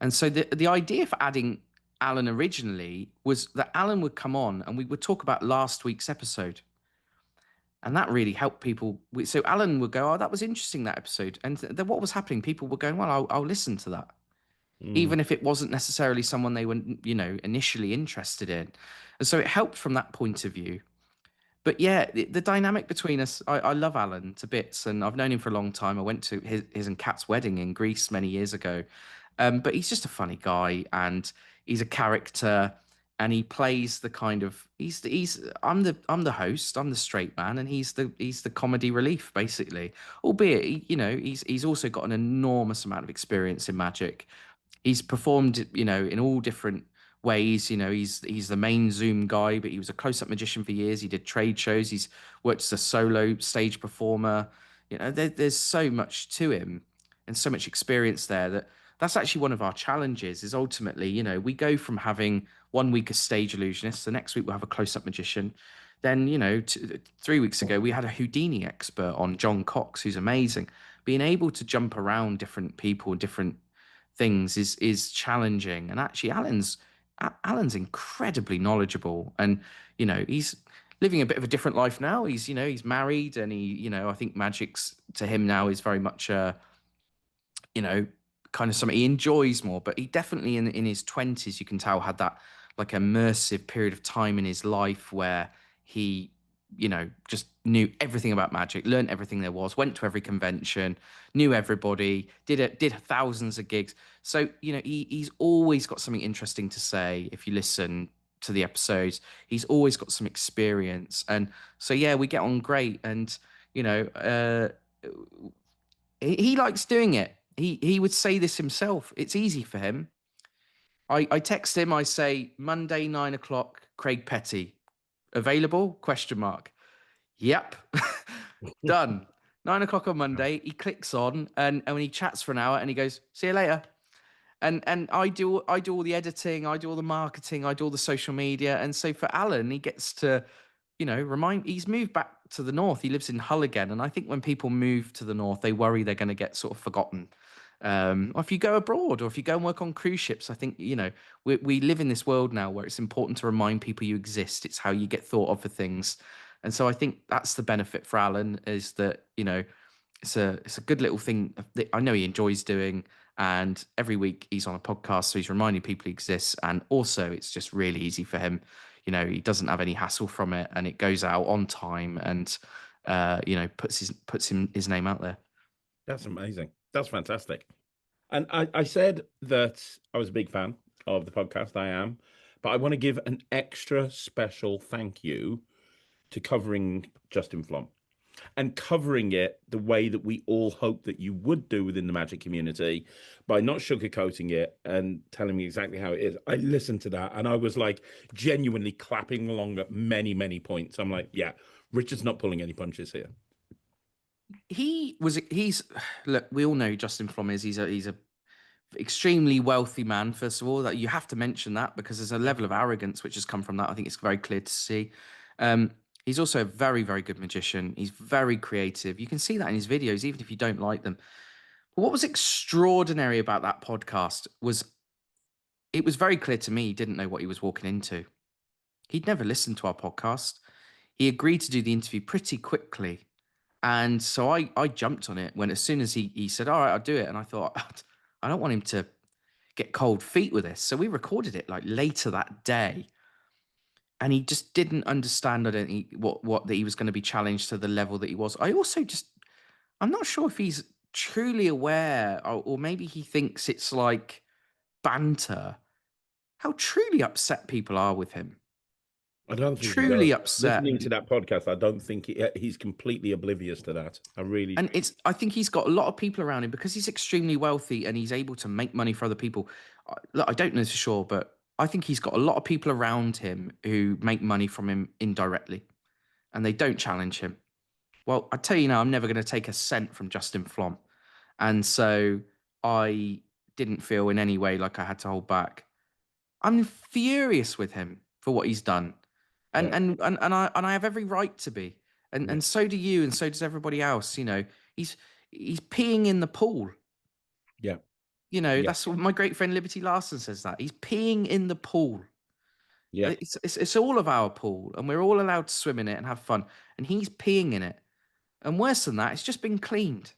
And so the idea for adding Alan originally was that Alan would come on and we would talk about last week's episode. And that really helped people. So Alan would go, "Oh, that was interesting, that episode." And then what was happening? People were going, "Well, I'll listen to that,"
mm,
even if it wasn't necessarily someone they were, initially interested in. And so it helped from that point of view. But yeah, the dynamic between us, I love Alan to bits, and I've known him for a long time. I went to his and Kat's wedding in Greece many years ago. But he's just a funny guy, and he's a character, and he plays the kind of he's I'm the host, I'm the straight man, and he's the comedy relief basically. Albeit, he's also got an enormous amount of experience in magic. He's performed, in all different ways. He's the main Zoom guy, but he was a close-up magician for years. He did trade shows. He's worked as a solo stage performer. There's so much to him and so much experience there that's actually one of our challenges. Is ultimately, we go from having 1 week a stage illusionist, the next week we'll have a close-up magician. Then, 3 weeks ago, we had a Houdini expert on, John Cox, who's amazing. Being able to jump around different people, different things is challenging. And actually, Alan's incredibly knowledgeable, and he's living a bit of a different life now. He's married, and I think magic's to him now is very much you know kind of something he enjoys more. But he definitely in his 20s, you can tell, had that like immersive period of time in his life where he just knew everything about magic, learned everything there was, went to every convention, knew everybody, did thousands of gigs. So he's always got something interesting to say. If you listen to the episodes, he's always got some experience. And so yeah, we get on great. And he likes doing it. He would say this himself. It's easy for him. I text him, I say, Monday, 9 o'clock, Craig Petty. Available? Question mark. Yep. Done. 9 o'clock on Monday. He clicks on, and when he chats for an hour, and he goes, "See you later." And I do all the editing, I do all the marketing, I do all the social media. And so for Alan, he gets to, he's moved back to the north. He lives in Hull again. And I think when people move to the north, they worry they're going to get sort of forgotten. Or if you go abroad, or if you go and work on cruise ships, I think, we live in this world now where it's important to remind people you exist. It's how you get thought of for things. And so I think that's the benefit for Alan, is that, it's a good little thing that I know he enjoys doing. And every week he's on a podcast, so he's reminding people he exists. And also, it's just really easy for him. He doesn't have any hassle from it, and it goes out on time, and puts his name out there.
that's amazing. That's fantastic. And I said that I was a big fan of the podcast. I am, but I want to give an extra special thank you to covering Justin Flom and covering it the way that we all hope that you would do within the magic community, by not sugarcoating it and telling me exactly how it is. I listened to that and I was like genuinely clapping along at many, many points. I'm like, yeah, Richard's not pulling any punches here.
He's look, we all know who Justin Flom is. He's a extremely wealthy man. First of all, that you have to mention that, because there's a level of arrogance which has come from that. I think it's very clear to see. He's also a very, very good magician. He's very creative. You can see that in his videos, even if you don't like them. But what was extraordinary about that podcast was, it was very clear to me he didn't know what he was walking into. He'd never listened to our podcast. He agreed to do the interview pretty quickly. And so I jumped on it when, as soon as he said, "All right, I'll do it." And I thought, I don't want him to get cold feet with this. So we recorded it like later that day, and he just didn't understand. I don't think what that he was going to be challenged to the level that he was. I also just I'm not sure if he's truly aware, or maybe he thinks it's like banter. How truly upset people are with him.
I don't think he
Truly
does.
upset,
Listening to that podcast, I don't think he's completely oblivious to that. I really.
and I think he's got a lot of people around him because he's extremely wealthy and he's able to make money for other people. Look, I don't know for sure, but I think he's got a lot of people around him who make money from him indirectly, and they don't challenge him. Well, I tell you now, I'm never going to take a cent from Justin Flom, and so I didn't feel in any way like I had to hold back. I'm furious with him for what he's done, and
Yeah,
I have every right to be,
yeah,
and so do you, and so does everybody else. You know, he's he's peeing in the pool.
yeah,
You know,
yeah,
that's what my great friend Liberty Larson says. That he's peeing in the pool.
yeah,
It's all of our pool, and we're all allowed to swim in it and have fun. And he's peeing in it, and worse than that, it's just been cleaned.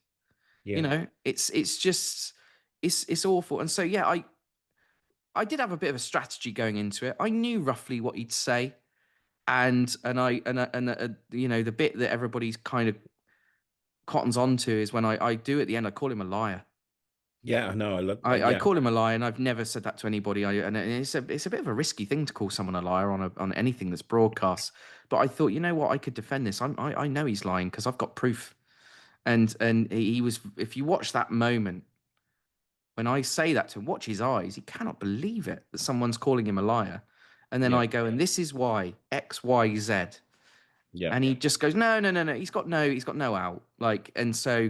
You
yeah.
know, it's just it's awful. And so yeah, I did have a bit of a strategy going into it. I knew roughly what he'd say, and you know, the bit that everybody's kind of cottons onto is when I do at the end, I call him a liar.
Yeah, I know. I love.
I
Yeah,
call him a liar, and I've never said that to anybody. And it's a bit of a risky thing to call someone a liar on anything that's broadcast. But I thought, you know what, I could defend this. I know he's lying because I've got proof. And he was. If you watch that moment when I say that to him, watch his eyes. He cannot believe it that someone's calling him a liar. And then
yeah,
I go, and this is why X, Y, Z.
yeah.
And he just goes, no, no, no, no. He's got no out. Like, and so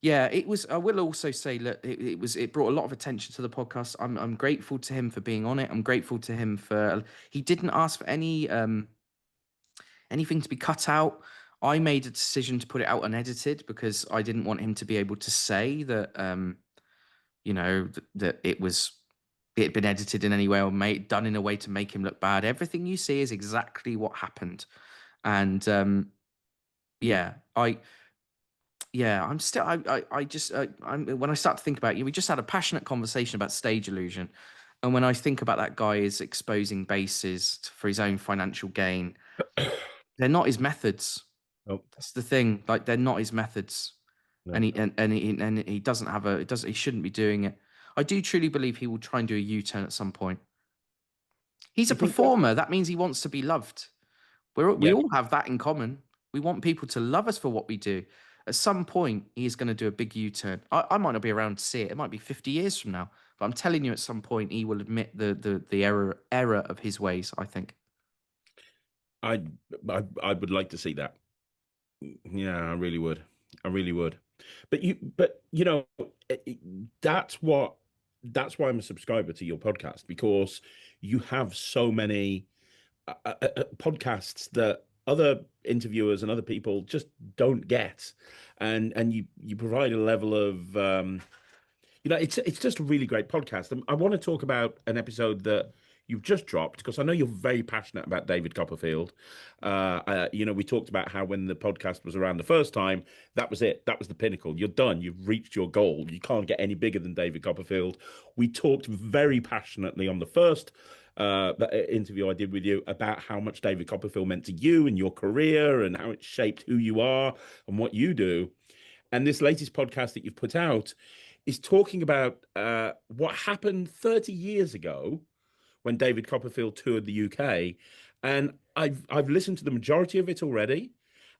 yeah, it was. I will also say, look, it brought a lot of attention to the podcast. I'm grateful to him for being on it. I'm grateful to him for he didn't ask for anything to be cut out. I made a decision to put it out unedited because I didn't want him to be able to say that you know that it had been edited in any way or made done in a way to make him look bad. Everything you see is exactly what happened, and yeah, I'm still, I just, when I start to think about you, we just had a passionate conversation about stage illusion. And when I think about that guy is exposing bases for his own financial gain, they're not his methods.
Oh
That's the thing. Like they're not his methods. And
no.
he doesn't have a, it doesn't, he shouldn't be doing it. I do truly believe he will try and do a U-turn at some point. He's a
You think that?
performer. That means he wants to be loved. We
Yeah.
all have that in common. We want people to love us for what we do. At some point, he is going to do a big U-turn. I might not be around to see it. It might be 50 years from now. But I'm telling you, at some point, he will admit the error of his ways, I think.
I, I would like to see that. Yeah, I really would. I really would. But you know, that's what that's why I'm a subscriber to your podcast because you have so many podcasts that other interviewers and other people just don't get, and you provide a level of it's just a really great podcast. I want to talk about an episode that you've just dropped because I know you're very passionate about David Copperfield. We talked about how when the podcast was around the first time, that was it. That was the pinnacle. You're done. You've reached your goal. You can't get any bigger than David Copperfield. We talked very passionately on the first interview I did with you about how much David Copperfield meant to you and your career and how it shaped who you are and what you do. And this latest podcast that you've put out is talking about what happened 30 years ago when David Copperfield toured the UK. And I've listened to the majority of it already.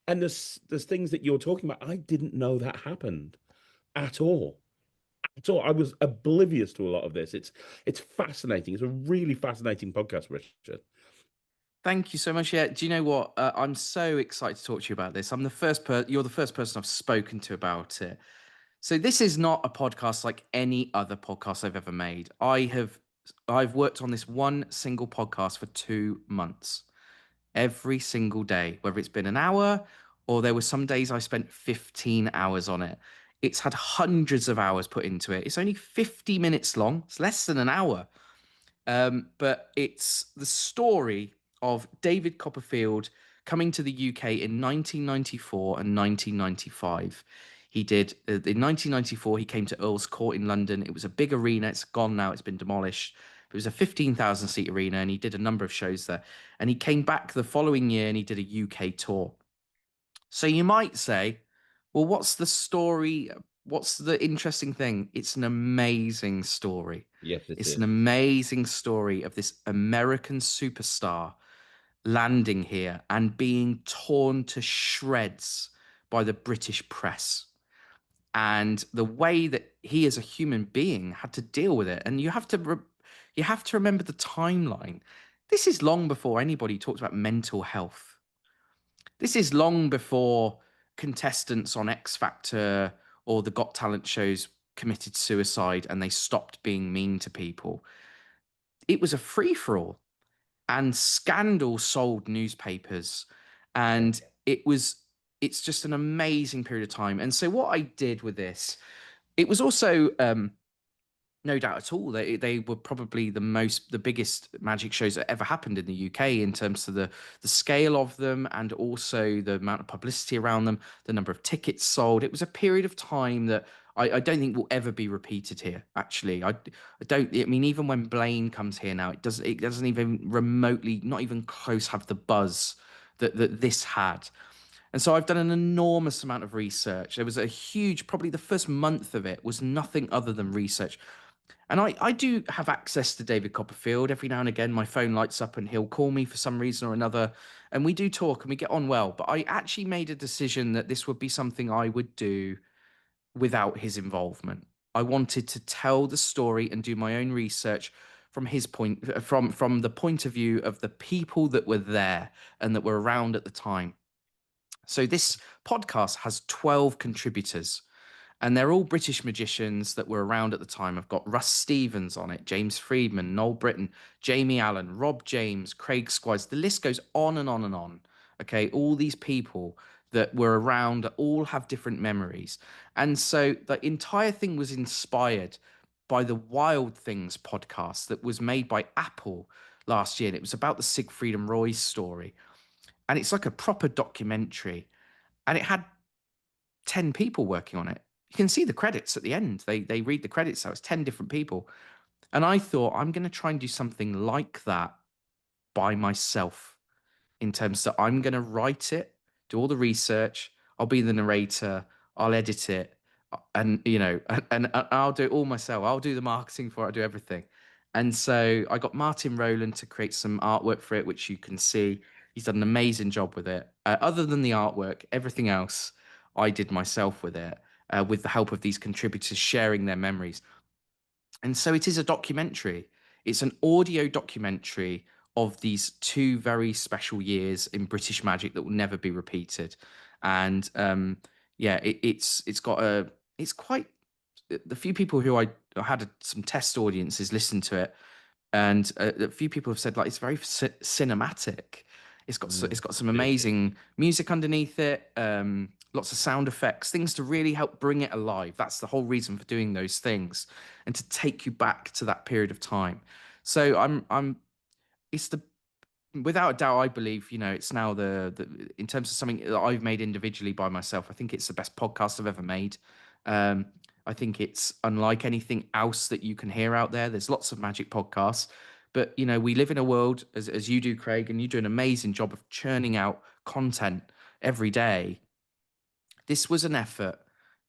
And there's things that you're talking about. I didn't know that happened at all. At all. I was oblivious to a lot of this. It's fascinating. It's a really fascinating podcast, Richard.
Thank you so much. Yeah, do you know what? I'm so excited to talk to you about this. You're the first person I've spoken to about it. So this is not a podcast like any other podcast I've ever made. I've worked on this one single podcast for 2 months, every single day, whether it's been an hour or there were some days I spent 15 hours on it. It's had hundreds of hours put into it. It's only 50 minutes long. It's less than an hour. But it's the story of David Copperfield coming to the UK in 1994 and 1995. He did in 1994. He came to Earl's Court in London. It was a big arena. It's gone now. It's been demolished. It was a 15,000 seat arena, and he did a number of shows there. And he came back the following year, and he did a UK tour. So you might say, well, what's the story? What's the interesting thing? It's an amazing story.
Yes, it
It's
is.
an amazing story of this American superstar landing here and being torn to shreds by the British press. And the way that he as a human being had to deal with it. And you have to remember the timeline. This is long before anybody talks about mental health. This is long before contestants on X Factor or the Got Talent shows committed suicide and they stopped being mean to people. It was a free for all, and scandal sold newspapers, and it's just an amazing period of time. And so what I did with this, it was also no doubt at all. They were probably the biggest magic shows that ever happened in the UK in terms of the scale of them and also the amount of publicity around them, the number of tickets sold. It was a period of time that I don't think will ever be repeated here. Actually, I don't. I mean, even when Blaine comes here now, it doesn't even remotely, not even close, have the buzz that this had. And so I've done an enormous amount of research. There was a huge, probably the first month of it was nothing other than research. And I do have access to David Copperfield. Every now and again, my phone lights up and he'll call me for some reason or another. And we do talk and we get on well. But I actually made a decision that this would be something I would do without his involvement. I wanted to tell the story and do my own research from his point, from the point of view of the people that were there and that were around at the time. So this podcast has 12 contributors. And they're all British magicians that were around at the time. I've got Russ Stevens on it, James Friedman, Noel Britton, Jamie Allen, Rob James, Craig Squires. The list goes on and on and on. Okay, all these people that were around that all have different memories. And so the entire thing was inspired by the Wild Things podcast that was made by Apple last year. And it was about the Siegfried and Roy story. And it's like a proper documentary. And it had 10 people working on it. You can see the credits at the end. They read the credits, so it's 10 different people. And I thought, I'm going to try and do something like that by myself, in terms that I'm going to write it, do all the research, I'll be the narrator, I'll edit it, and and I'll do it all myself. I'll do the marketing for it, I'll do everything. And so I got Martin Rowland to create some artwork for it, which you can see. He's done an amazing job with it. Other than the artwork, everything else I did myself with it, with the help of these contributors sharing their memories. And so it is a documentary. It's an audio documentary of these two very special years in British magic that will never be repeated. And yeah, it's got a it's quite the few people who I had some test audiences listen to it, and a few people have said like it's very cinematic. It's got some amazing music underneath it, lots of sound effects, things to really help bring it alive. That's the whole reason for doing those things, and to take you back to that period of time. So it's the without a doubt, I believe, it's now the in terms of something that I've made individually by myself, I think it's the best podcast I've ever made. Um, I think it's unlike anything else that you can hear out there. There's lots of magic podcasts, but we live in a world, as you do, Craig, and you do an amazing job of churning out content every day. This was an effort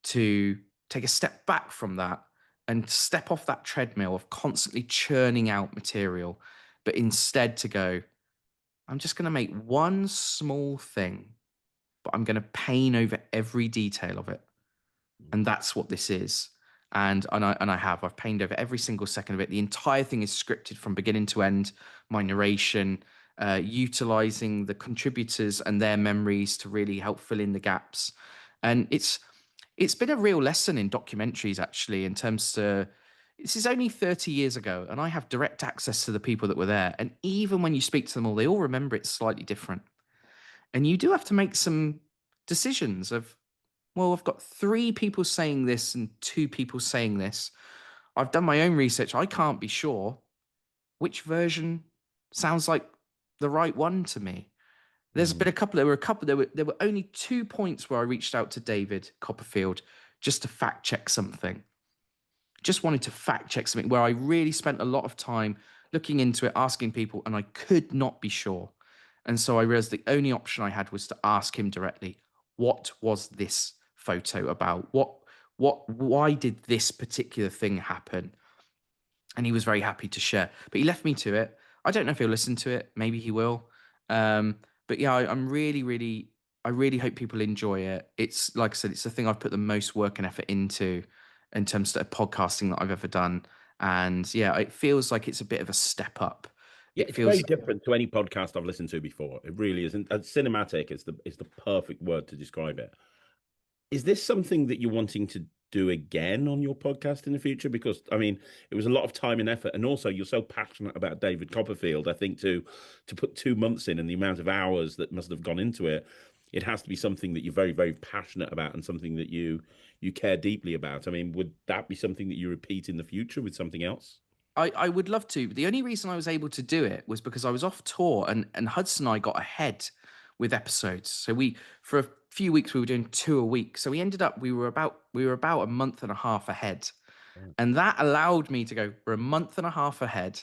to take a step back from that and step off that treadmill of constantly churning out material, but instead to go, I'm just going to make one small thing, but I'm going to paint over every detail of it. And that's what this is. I've painted over every single second of it. The entire thing is scripted from beginning to end. My narration, utilizing the contributors and their memories to really help fill in the gaps. And it's been a real lesson in documentaries, actually, in terms of this is only 30 years ago, and I have direct access to the people that were there. And even when you speak to them all, they all remember it slightly different. And you do have to make some decisions of, well, I've got 3 people saying this and 2 people saying this. I've done my own research. I can't be sure which version sounds like the right one to me. There's been a couple. There were only 2 points where I reached out to David Copperfield just to fact check something. Just wanted to fact check something where I really spent a lot of time looking into it, asking people, and I could not be sure. And so I realized the only option I had was to ask him directly, what was this photo about? Why did this particular thing happen? And he was very happy to share. But he left me to it. I don't know if he'll listen to it. Maybe he will. But yeah, I'm I really hope people enjoy it. It's like I said, it's the thing I've put the most work and effort into in terms of podcasting that I've ever done. And yeah, it feels like it's a bit of a step up.
Yeah,
It
it's very
feels
different to any podcast I've listened to before. It really isn't. Cinematic is the perfect word to describe it. Is this something that you're wanting to do again on your podcast in the future? Because I mean, it was a lot of time and effort, and also you're so passionate about David Copperfield. I think to put 2 months in and the amount of hours that must have gone into it, it has to be something that you're very, very passionate about and something that you care deeply about. I mean, would that be something that you repeat in the future with something else?
I would love to. But the only reason I was able to do it was because I was off tour and Hudson and I got ahead with episodes. So for a few weeks we were doing two a week. So we were about a month and a half ahead. And that allowed me to go, we're a month and a half ahead.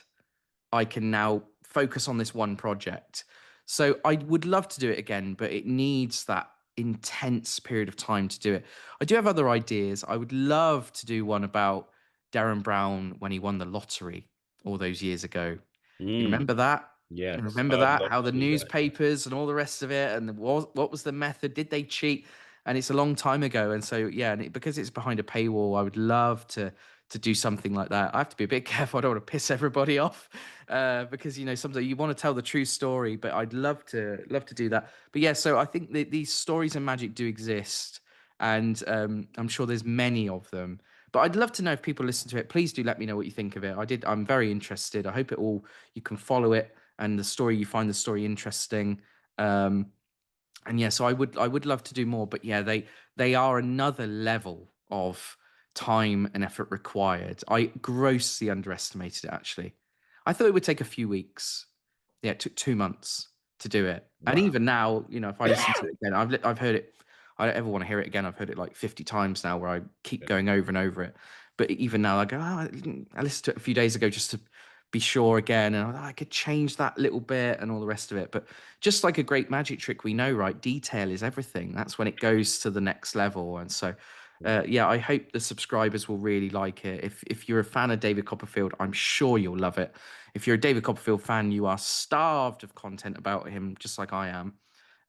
I can now focus on this one project. So I would love to do it again, but it needs that intense period of time to do it. I do have other ideas. I would love to do one about Darren Brown when he won the lottery all those years ago. You
Mm,
remember that? You
yes,
remember
I'd
that?
love
How
to
the
do that. Yeah.
newspapers and all the rest of it, and what was the method? Did they cheat? And it's a long time ago, and so yeah, because it's behind a paywall, I would love to do something like that. I have to be a bit careful. I don't want to piss everybody off because sometimes you want to tell the true story, but I'd love to do that. But yeah, so I think that these stories and magic do exist, and I'm sure there's many of them. But I'd love to know if people listen to it. Please do let me know what you think of it. I'm very interested. I hope you can follow it and you find the story interesting. Um, and yeah, so I would love to do more, but yeah, they are another level of time and effort required. I grossly underestimated it actually. I thought it would take a few weeks. Yeah, it took 2 months to do it. And
Wow.
even now, if I listen to it again, I've heard it. I don't ever want to hear it again. I've heard it like 50 times now, where I keep going over and over it. But even now, I go, I listened to it a few days ago just to be sure again, and I could change that little bit and all the rest of it. But just like a great magic trick, we know, right? Detail is everything. That's when it goes to the next level. And so, yeah, I hope the subscribers will really like it. If you're a fan of David Copperfield, I'm sure you'll love it. If you're a David Copperfield fan, you are starved of content about him, just like I am.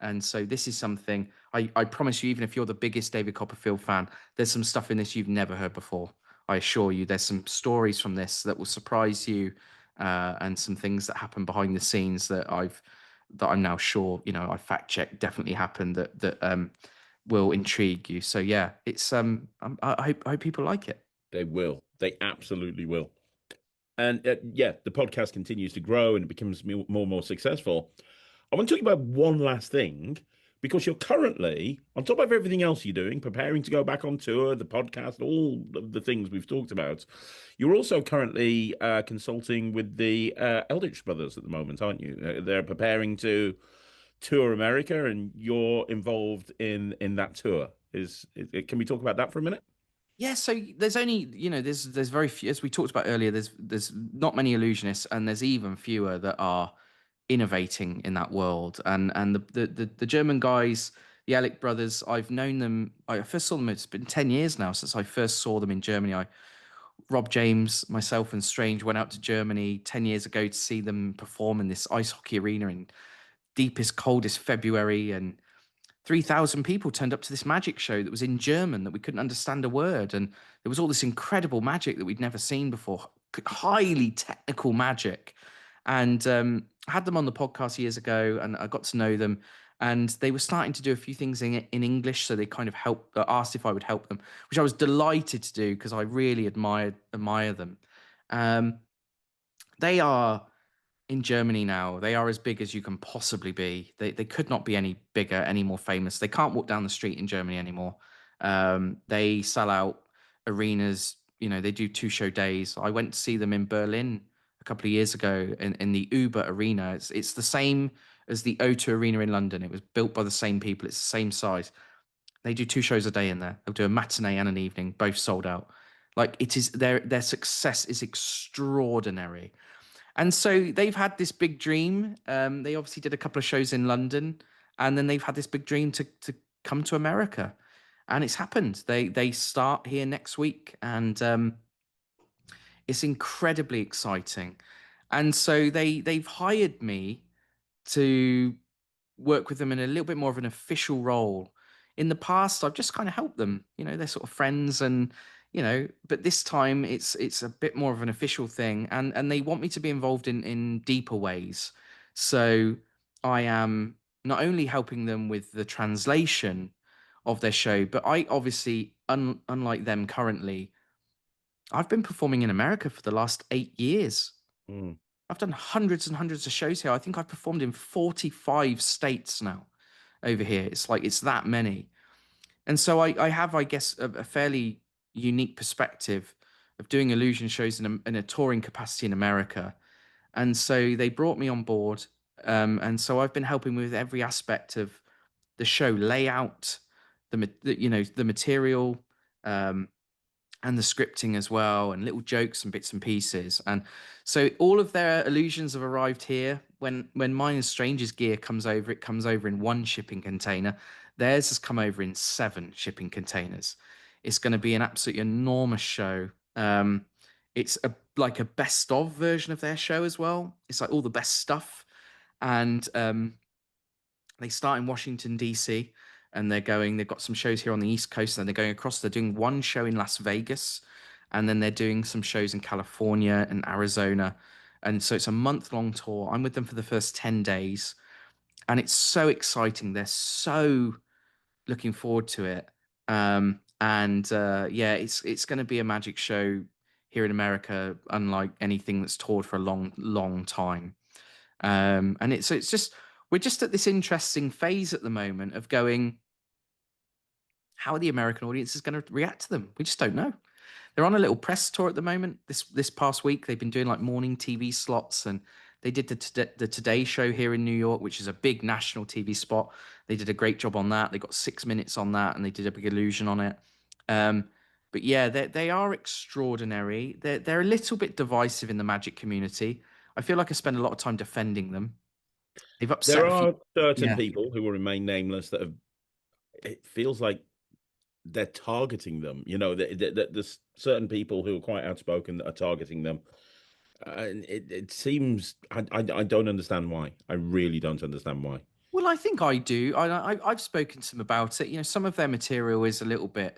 And so this is something I promise you, even if you're the biggest David Copperfield fan, there's some stuff in this you've never heard before. I assure you, there's some stories from this that will surprise you, and some things that happen behind the scenes that I'm now sure, I fact checked definitely happened that will intrigue you. So yeah, it's I hope people like it.
They will. They absolutely will. And yeah, the podcast continues to grow and it becomes more and more successful. I want to talk about one last thing because you're currently, on top of everything else you're doing, preparing to go back on tour, the podcast, all of the things we've talked about, you're also currently consulting with the Eldritch Brothers at the moment, aren't you? They're preparing to tour America, and you're involved in that tour. Can we talk about that for a minute?
Yeah, so there's only, there's very few, as we talked about earlier, there's not many illusionists, and there's even fewer that are innovating in that world. And the German guys, the Alec brothers, I've known them. I first saw them. It's been 10 years now since I first saw them in Germany. Rob James, myself, and Strange went out to Germany 10 years ago to see them perform in this ice hockey arena in deepest, coldest February, and 3,000 people turned up to this magic show that was in German that we couldn't understand a word. And there was all this incredible magic that we'd never seen before, highly technical magic. And I had them on the podcast years ago, and I got to know them. And they were starting to do a few things in English. So they kind of asked if I would help them, which I was delighted to do because I really admire them. Um, they are in Germany now. They are as big as you can possibly be. They could not be any bigger, any more famous. They can't walk down the street in Germany anymore. They sell out arenas. They do two-show days. I went to see them in Berlin a couple of years ago in the Uber Arena. It's the same as the O2 Arena in London. It was built by the same people. It's the same size. They do 2 shows a day in there. They'll do a matinee and an evening, both sold out. Like it is their success is extraordinary. And so they've had this big dream. They obviously did a couple of shows in London, and then they've had this big dream to come to America, and it's happened. They start here next week, and it's incredibly exciting. And so they've hired me to work with them in a little bit more of an official role. In the past, I've just kind of helped them. They're sort of friends, and but this time it's a bit more of an official thing, and they want me to be involved in deeper ways. So I am not only helping them with the translation of their show, but I obviously, unlike them currently, I've been performing in America for the last 8 years.
Mm.
I've done hundreds and hundreds of shows here. I think I've performed in 45 states now over here. It's like it's that many. And so I have, I guess, a fairly unique perspective of doing illusion shows in a touring capacity in America. And so they brought me on board. And so I've been helping with every aspect of the show layout, the material, um, and the scripting as well, and little jokes and bits and pieces. And so all of their illusions have arrived here. When mine and Stranger's gear comes over, it comes over in 1 shipping container. Theirs has come over in 7 shipping containers. It's going to be an absolutely enormous show. It's like a best of version of their show as well. It's like all the best stuff. And they start in Washington, D.C., and they've got some shows here on the East Coast, and then they're going across. They're doing 1 show in Las Vegas, and then they're doing some shows in California and Arizona. And so it's a month-long tour. I'm with them for the first 10 days, and it's so exciting. They're so looking forward to it. And yeah, it's going to be a magic show here in America, unlike anything that's toured for a long, long time. And it's just we're just at this interesting phase at the moment of going, how are the American audiences going to react to them? We just don't know. They're on a little press tour at the moment. This past week, they've been doing like morning TV slots, and they did the Today Show here in New York, which is a big national TV spot. They did a great job on that. They got 6 minutes on that, and they did a big illusion on it. But yeah, they are extraordinary. They're a little bit divisive in the magic community. I feel like I spend a lot of time defending them. They've upset
There
a few.
are certain
Yeah.
people who will remain nameless that have, it feels like they're targeting them. There's certain people who are quite outspoken that are targeting them. And it seems I don't understand why. I really don't understand why.
Well, I think I do. I've spoken to them about it. Some of their material is a little bit.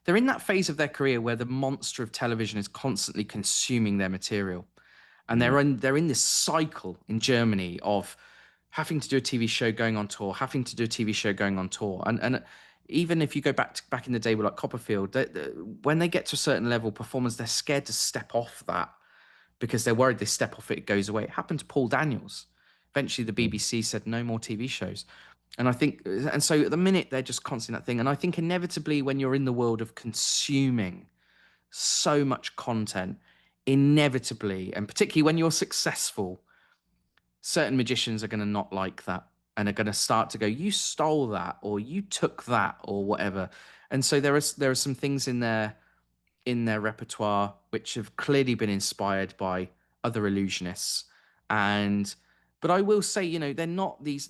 They're in that phase of their career where the monster of television is constantly consuming their material, and
Mm.
they're in this cycle in Germany of having to do a TV show, going on tour, having to do a TV show, going on tour, and even if you go back in the day with like Copperfield, when they get to a certain level, performers, they're scared to step off that because they're worried they step off it, it goes away. It happened to Paul Daniels. Eventually, the
Mm.
BBC said no more TV shows. And I think, and so at the minute, they're just constantly that thing. And I think inevitably, when you're in the world of consuming so much content, inevitably, and particularly when you're successful, certain magicians are going to not like that and are going to start to go, you stole that, or you took that, or whatever. And so there are some things in their repertoire which have clearly been inspired by other illusionists. And but I will say, they're not these.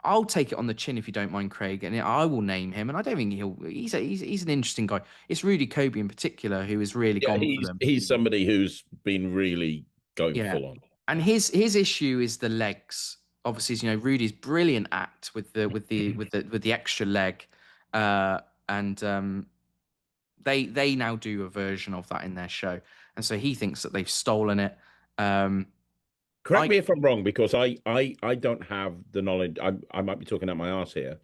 I'll take it on the chin if you don't mind, Craig, and I will name him. And I don't think he's an interesting guy. It's Rudy Kobe in particular who has really
Yeah,
gone for
he's
them.
he's somebody who's been really going
Yeah,
full on.
and his issue is the legs. Obviously, Rudy's brilliant act with the extra leg, and they now do a version of that in their show, and so he thinks that they've stolen it. Um,
Correct
I
me if I'm wrong, because I don't have the knowledge. I might be talking out my arse here.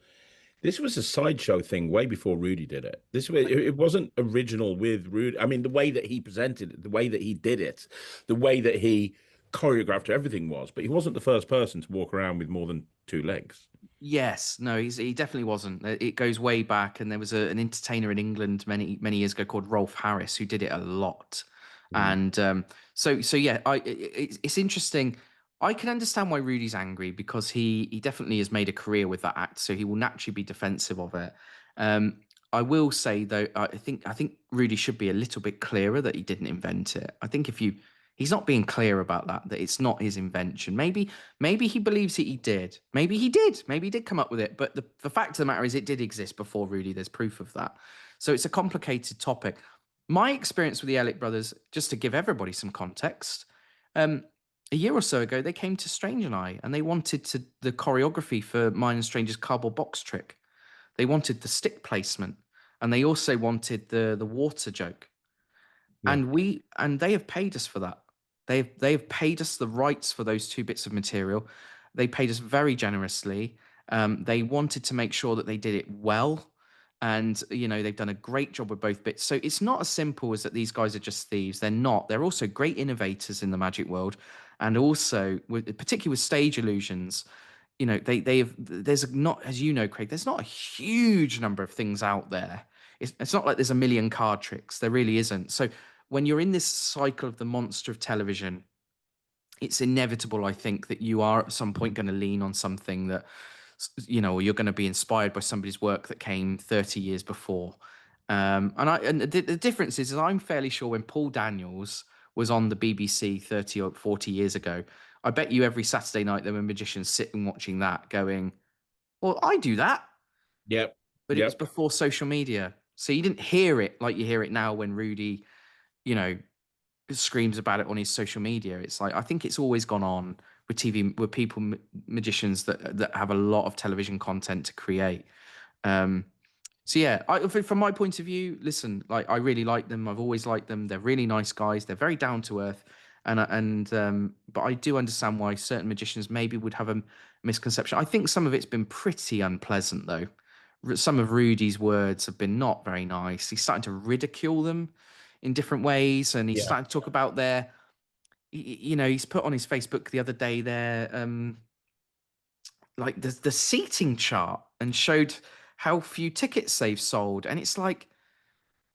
This was a sideshow thing way before Rudy did it. It wasn't original with Rudy. I mean, the way that he presented it, the way that he did it, the way that he choreographed everything was, but he wasn't the first person to walk around with more than 2 legs.
Yes, no, he definitely wasn't. It goes way back, and there was an entertainer in England many years ago called Rolf Harris who did it a lot,
Mm.
and so yeah, it's interesting. I can understand why Rudy's angry because he definitely has made a career with that act, so he will naturally be defensive of it. Um, I will say though, I think Rudy should be a little bit clearer that he didn't invent it. I think if you he's not being clear about that it's not his invention. Maybe he believes that he did. Maybe he did. Maybe he did come up with it. But the fact of the matter is it did exist before Rudy. There's proof of that. So it's a complicated topic. My experience with the Elliott brothers, just to give everybody some context, um, a year or so ago, they came to Strange and I, and they wanted the choreography for mine and Strange's cardboard box trick. They wanted the stick placement, and they also wanted the water joke.
Yeah.
And they have paid us for that. They have paid us the rights for those two bits of material. They paid us very generously. They wanted to make sure that they did it well, and they've done a great job with both bits. So it's not as simple as that these guys are just thieves. They're not. They're also great innovators in the magic world, and also particularly with stage illusions. They've there's not, as you know, Craig, there's not a huge number of things out there. It's not like there's a million card tricks. There really isn't. So when you're in this cycle of the monster of television, it's inevitable, I think, that you are at some point going to lean on something that, or you're going to be inspired by somebody's work that came 30 years before. And the difference is I'm fairly sure when Paul Daniels was on the BBC 30 or 40 years ago, I bet you every Saturday night there were magicians sitting watching that going, well, I do that.
Yep.
But it was
Yep.
before social media. So you didn't hear it like you hear it now when Rudy, you know, screams about it on his social media. It's like I think it's always gone on with TV with people magicians that have a lot of television content to create. Um, so yeah, from my point of view, listen, like I really like them. I've always liked them. They're really nice guys. They're very down to earth, but I do understand why certain magicians maybe would have a misconception. I think some of it's been pretty unpleasant though. Some of Rudy's words have been not very nice. He's starting to ridicule them in different ways, and he's
Yeah.
starting to talk about their. He's put on his Facebook the other day their like the seating chart and showed how few tickets they've sold, and it's like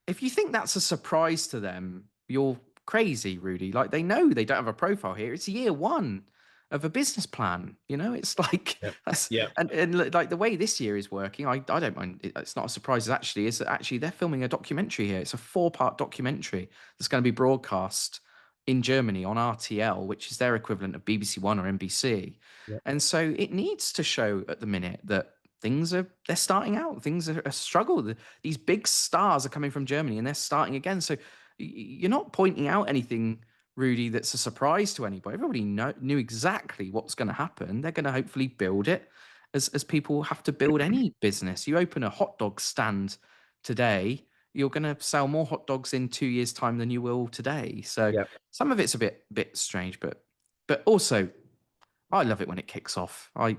if you think that's a surprise to them, you're crazy, Rudy. Like they know they don't have a profile here. It's year one of a business plan. It's like
Yep.
that's
Yep.
and like the way this year is working, I don't mind. It's not a surprise. Is that actually they're filming a documentary here. It's a 4-part documentary that's going to be broadcast in Germany on RTL, which is their equivalent of BBC One or NBC.
Yep.
And so it needs to show at the minute that they're starting out. Things are a struggle. These big stars are coming from Germany and they're starting again. So you're not pointing out anything, Rudy, that's a surprise to anybody. Everybody knew exactly what's going to happen. They're going to hopefully build it as people have to build any business. You open a hot dog stand today, you're going to sell more hot dogs in 2 years' time than you will today. So
Yep.
some of it's a bit strange, but also I love it when it kicks off. I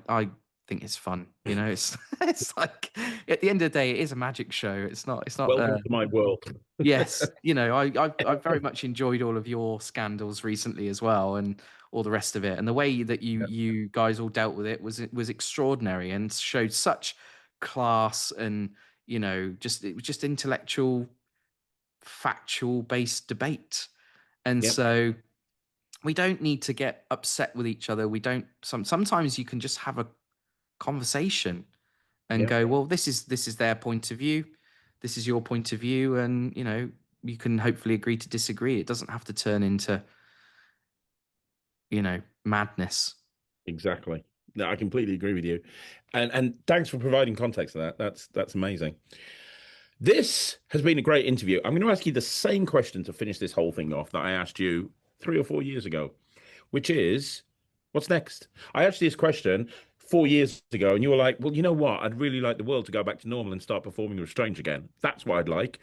think it's fun. It's it's like at the end of the day, it is a magic show. It's not.
Welcome to my world.
Yes, I've very much enjoyed all of your scandals recently as well, and all the rest of it. And the way that you guys all dealt with it was extraordinary and showed such class and it was just intellectual, factual based debate. And
Yep.
so we don't need to get upset with each other. We don't. Sometimes you can just have a conversation and
Yep.
go, well, this is their point of view, this is your point of view, and you can hopefully agree to disagree. It doesn't have to turn into madness.
Exactly. No, I completely agree with you. And thanks for providing context to that. That's amazing. This has been a great interview. I'm going to ask you the same question to finish this whole thing off that I asked you 3 or 4 years ago, which is, what's next? I asked you this question 4 years ago, and you were like, well, you know what? I'd really like the world to go back to normal and start performing with Strange again. That's what I'd like.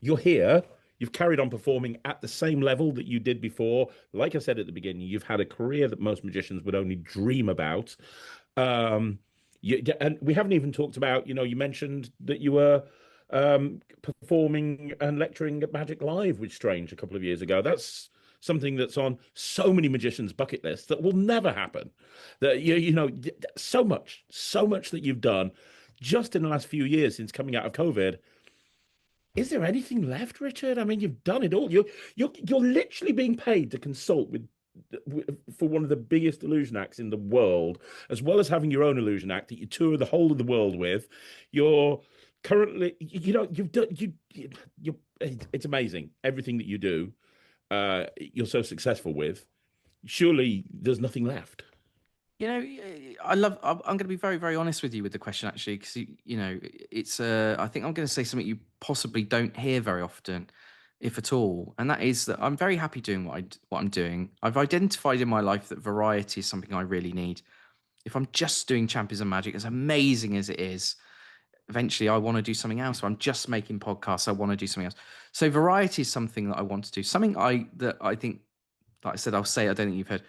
You're here. You've carried on performing at the same level that you did before. Like I said at the beginning, you've had a career that most magicians would only dream about. Um, and we haven't even talked about, you mentioned that you were performing and lecturing at Magic Live with Strange a couple of years ago. That's something that's on so many magicians' bucket lists that will never happen. That so much that you've done just in the last few years since coming out of COVID. Is there anything left, Richard? I mean, you've done it all. You're literally being paid to consult with for one of the biggest illusion acts in the world, as well as having your own illusion act that you tour the whole of the world with. You're currently, you've done you it's amazing everything that you do. You're so successful with. Surely there's nothing left.
I'm going to be very, very honest with you with the question, actually, because it's. I think I'm going to say something you possibly don't hear very often, if at all, and that is that I'm very happy doing what I'm doing. I've identified in my life that variety is something I really need. If I'm just doing Champions and Magic, as amazing as it is, eventually I want to do something else. Or I'm just making podcasts, I want to do something else. So variety is something that I want to do. Something I think, like I said, I'll say, I don't think you've heard.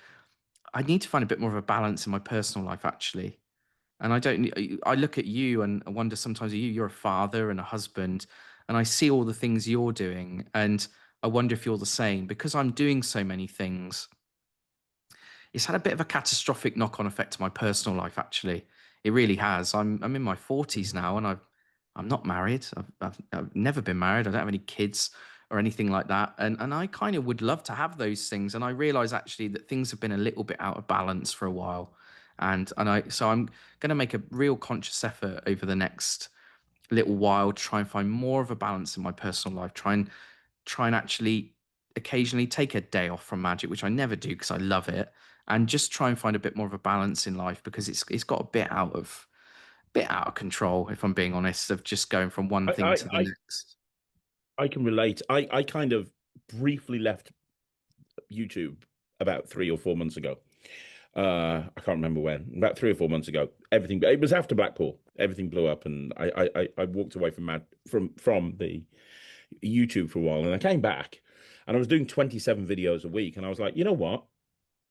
I need to find a bit more of a balance in my personal life, actually. And I don't. I look at you and I wonder sometimes. You're a father and a husband, and I see all the things you're doing, and I wonder if you're the same. Because I'm doing so many things, it's had a bit of a catastrophic knock-on effect to my personal life. Actually, it really has. I'm in my 40s now, and I'm not married. I've never been married. I don't have any kids or anything like that. And I kind of would love to have those things. And I realize actually that things have been a little bit out of balance for a while. So I'm going to make a real conscious effort over the next little while to try and find more of a balance in my personal life. Try and actually occasionally take a day off from magic, which I never do because I love it, and just try and find a bit more of a balance in life because it's got a bit out of control, if I'm being honest, of just going from one
I
thing
I
to the
I,
next.
I can relate. I kind of briefly left YouTube about 3 or 4 months ago. I can't remember when. About 3 or 4 months ago, everything. It was after Blackpool. Everything blew up, and I walked away from the YouTube for a while, and I came back, and I was doing 27 videos a week, and I was like, you know what?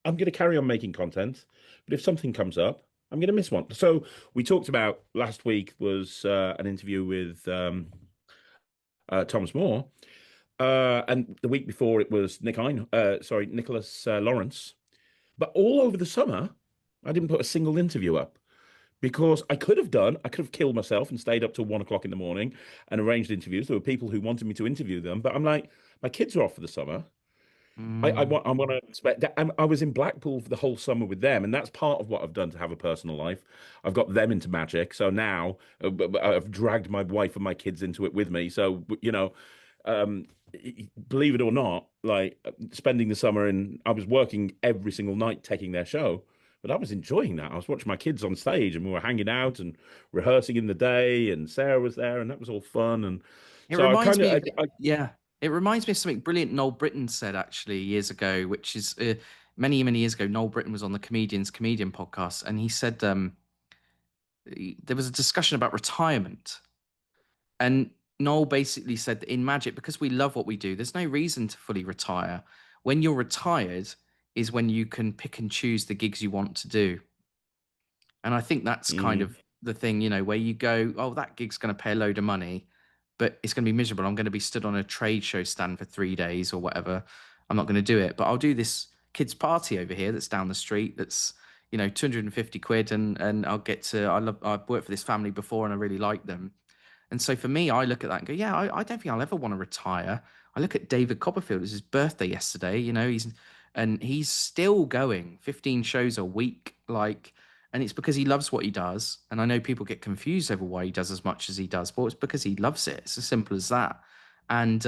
I'm going to carry on making content, but if something comes up, I'm going to miss one. So we talked about last week was an interview with Thomas More, and the week before it was Nicholas Lawrence. But all over the summer, I didn't put a single interview up because I could have killed myself and stayed up till 1 o'clock in the morning and arranged interviews. There were people who wanted me to interview them, but I'm like, my kids are off for the summer.
Mm.
I want to expect. I was in Blackpool for the whole summer with them, and that's part of what I've done to have a personal life. I've got them into magic, so now I've dragged my wife and my kids into it with me. So um, believe it or not, like spending the summer and I was working every single night taking their show, but I was enjoying that. I was watching my kids on stage, and we were hanging out and rehearsing in the day, and Sarah was there, and that was all fun. And
It
so I
reminds
kind
me,
of,
yeah, it reminds me of something brilliant Noel Britton said actually years ago, which is many, many years ago. Noel Britton was on the Comedian podcast, and he said there was a discussion about retirement. And Noel basically said that in magic, because we love what we do, there's no reason to fully retire. When you're retired is when you can pick and choose the gigs you want to do. And I think that's kind
mm,
of the thing, where you go, oh, that gig's going to pay a load of money, but it's going to be miserable. I'm going to be stood on a trade show stand for 3 days or whatever. I'm not going to do it. But I'll do this kids' party over here that's down the street that's, 250 quid. And I've worked for this family before and I really like them. And so for me, I look at that and go, yeah, I don't think I'll ever want to retire. I look at David Copperfield. It was his birthday yesterday. He's still going 15 shows a week. And it's because he loves what he does. And I know people get confused over why he does as much as he does, but it's because he loves it. It's as simple as that. And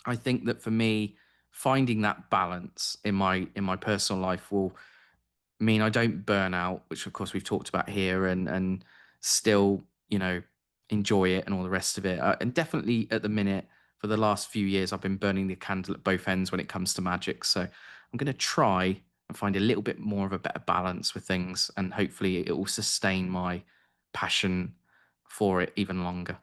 I think that for me, finding that balance in my personal life will mean I don't burn out, which of course we've talked about here, and still, enjoy it and all the rest of it. And definitely at the minute, for the last few years, I've been burning the candle at both ends when it comes to magic. So I'm going to try and find a little bit more of a better balance with things, and hopefully it will sustain my passion for it even longer.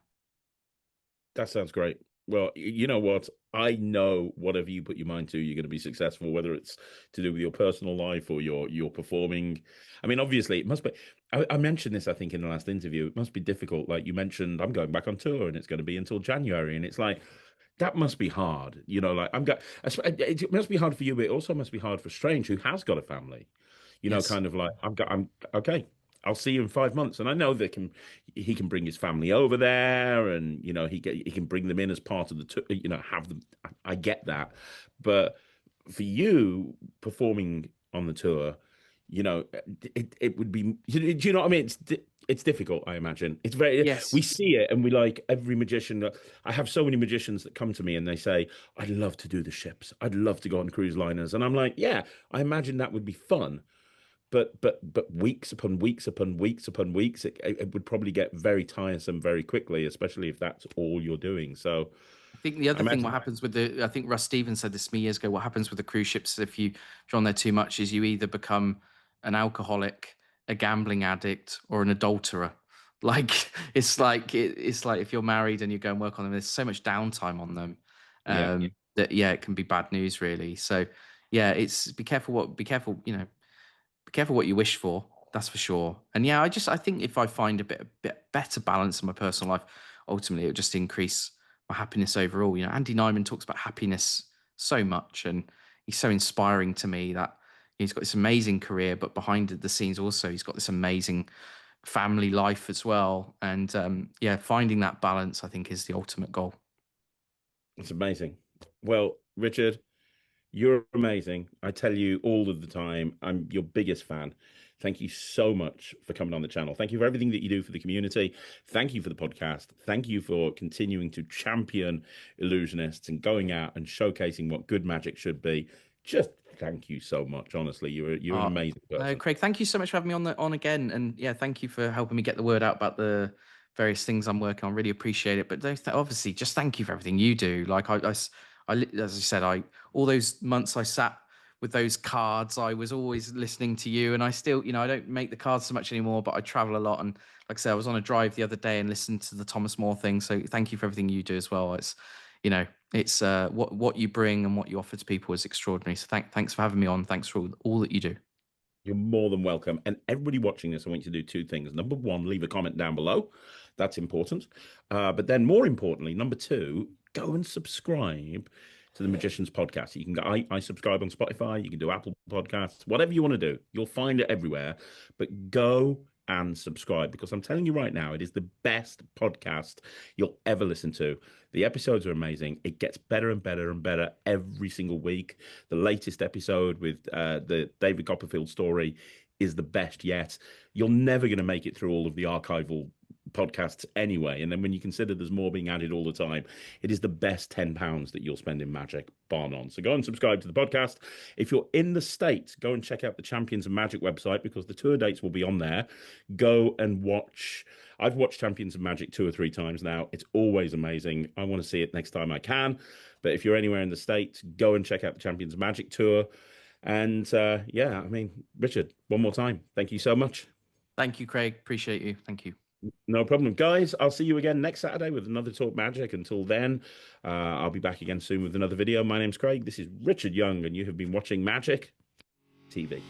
that sounds great. Well, you know what? I know whatever you put your mind to, you're going to be successful, whether it's to do with your personal life or your performing. I mean, obviously, it must be. I mentioned this, I think, in the last interview. It must be difficult. Like you mentioned, I'm going back on tour, and it's going to be until January, and it's like that must be hard. Like I'm got. It must be hard for you, but it also must be hard for Strange, who has got a family.
Yes.
Kind of like I'm okay. I'll see you in 5 months, and I know he can bring his family over there, and he can bring them in as part of the tour, have them. I get that, but for you performing on the tour, it would be. Do you know what I mean? It's difficult. I imagine it's very. We
Yes.
see it, and we like every magician. I have so many magicians that come to me and they say, "I'd love to do the ships. I'd love to go on cruise liners," and I'm like, "Yeah, I imagine that would be fun." But weeks upon weeks upon weeks upon weeks, it would probably get very tiresome very quickly, especially if that's all you're doing. So
I think the
I
other thing, what
imagine,
happens with I think Russ Stevens said this to me years ago, what happens with the cruise ships if you're on there too much is you either become an alcoholic, a gambling addict, or an adulterer. Like it's like if you're married and you go and work on them, there's so much downtime on them,
yeah,
that yeah, it can be bad news really. So yeah, it's be careful, be careful what you wish for. That's for sure. And yeah, I think if I find a bit better balance in my personal life, ultimately it will just increase my happiness overall. Andy Nyman talks about happiness so much, and he's so inspiring to me that he's got this amazing career, but behind the scenes also he's got this amazing family life as well. And yeah, finding that balance I think is the ultimate goal.
it's amazing. Well, Richard, you're amazing. I tell you all of the time, I'm your biggest fan. Thank you so much for coming on the channel. Thank you for everything that you do for the community. Thank you for the podcast. Thank you for continuing to champion illusionists and going out and showcasing what good magic should be. Just thank you so much. Honestly, you're an
Uh,
amazing
no,
person.
Craig, thank you so much for having me on again. And yeah, thank you for helping me get the word out about the various things I'm working on. Really appreciate it. But obviously, just thank you for everything you do. Like as I said, all those months I sat with those cards, I was always listening to you. And I still, I don't make the cards so much anymore, but I travel a lot. And like I said, I was on a drive the other day and listened to the Thomas More thing. So thank you for everything you do as well. You know, it's what you bring and what you offer to people is extraordinary. So thanks for having me on. Thanks for all that you do.
You're more than welcome. And everybody watching this, I want you to do two things. Number one, leave a comment down below. That's important. But then more importantly, number two, go and subscribe to the Magician's Podcast. You can go, I subscribe on Spotify, you can do Apple Podcasts, whatever you want to do. You'll find it everywhere. But go and subscribe because I'm telling you right now, it is the best podcast you'll ever listen to. The episodes are amazing. It gets better and better and better every single week. The latest episode with the David Copperfield story is the best yet. You're never going to make it through all of the archival podcasts anyway. And then when you consider there's more being added all the time, it is the best £10 that you'll spend in magic, bar none. So go and subscribe to the podcast. If you're in the States, go and check out the Champions of Magic website because the tour dates will be on there. Go and watch. I've watched Champions of Magic 2 or 3 times now. It's always amazing. I want to see it next time I can. But if you're anywhere in the States, go and check out the Champions of Magic tour. And yeah, I mean, Richard, one more time, thank you so much.
Thank you, Craig. Appreciate you. Thank you.
No problem, guys. I'll see you again next Saturday with another Talk Magic. Until then, I'll be back again soon with another video. My name's Craig. This is Richard Young, and you have been watching Magic TV.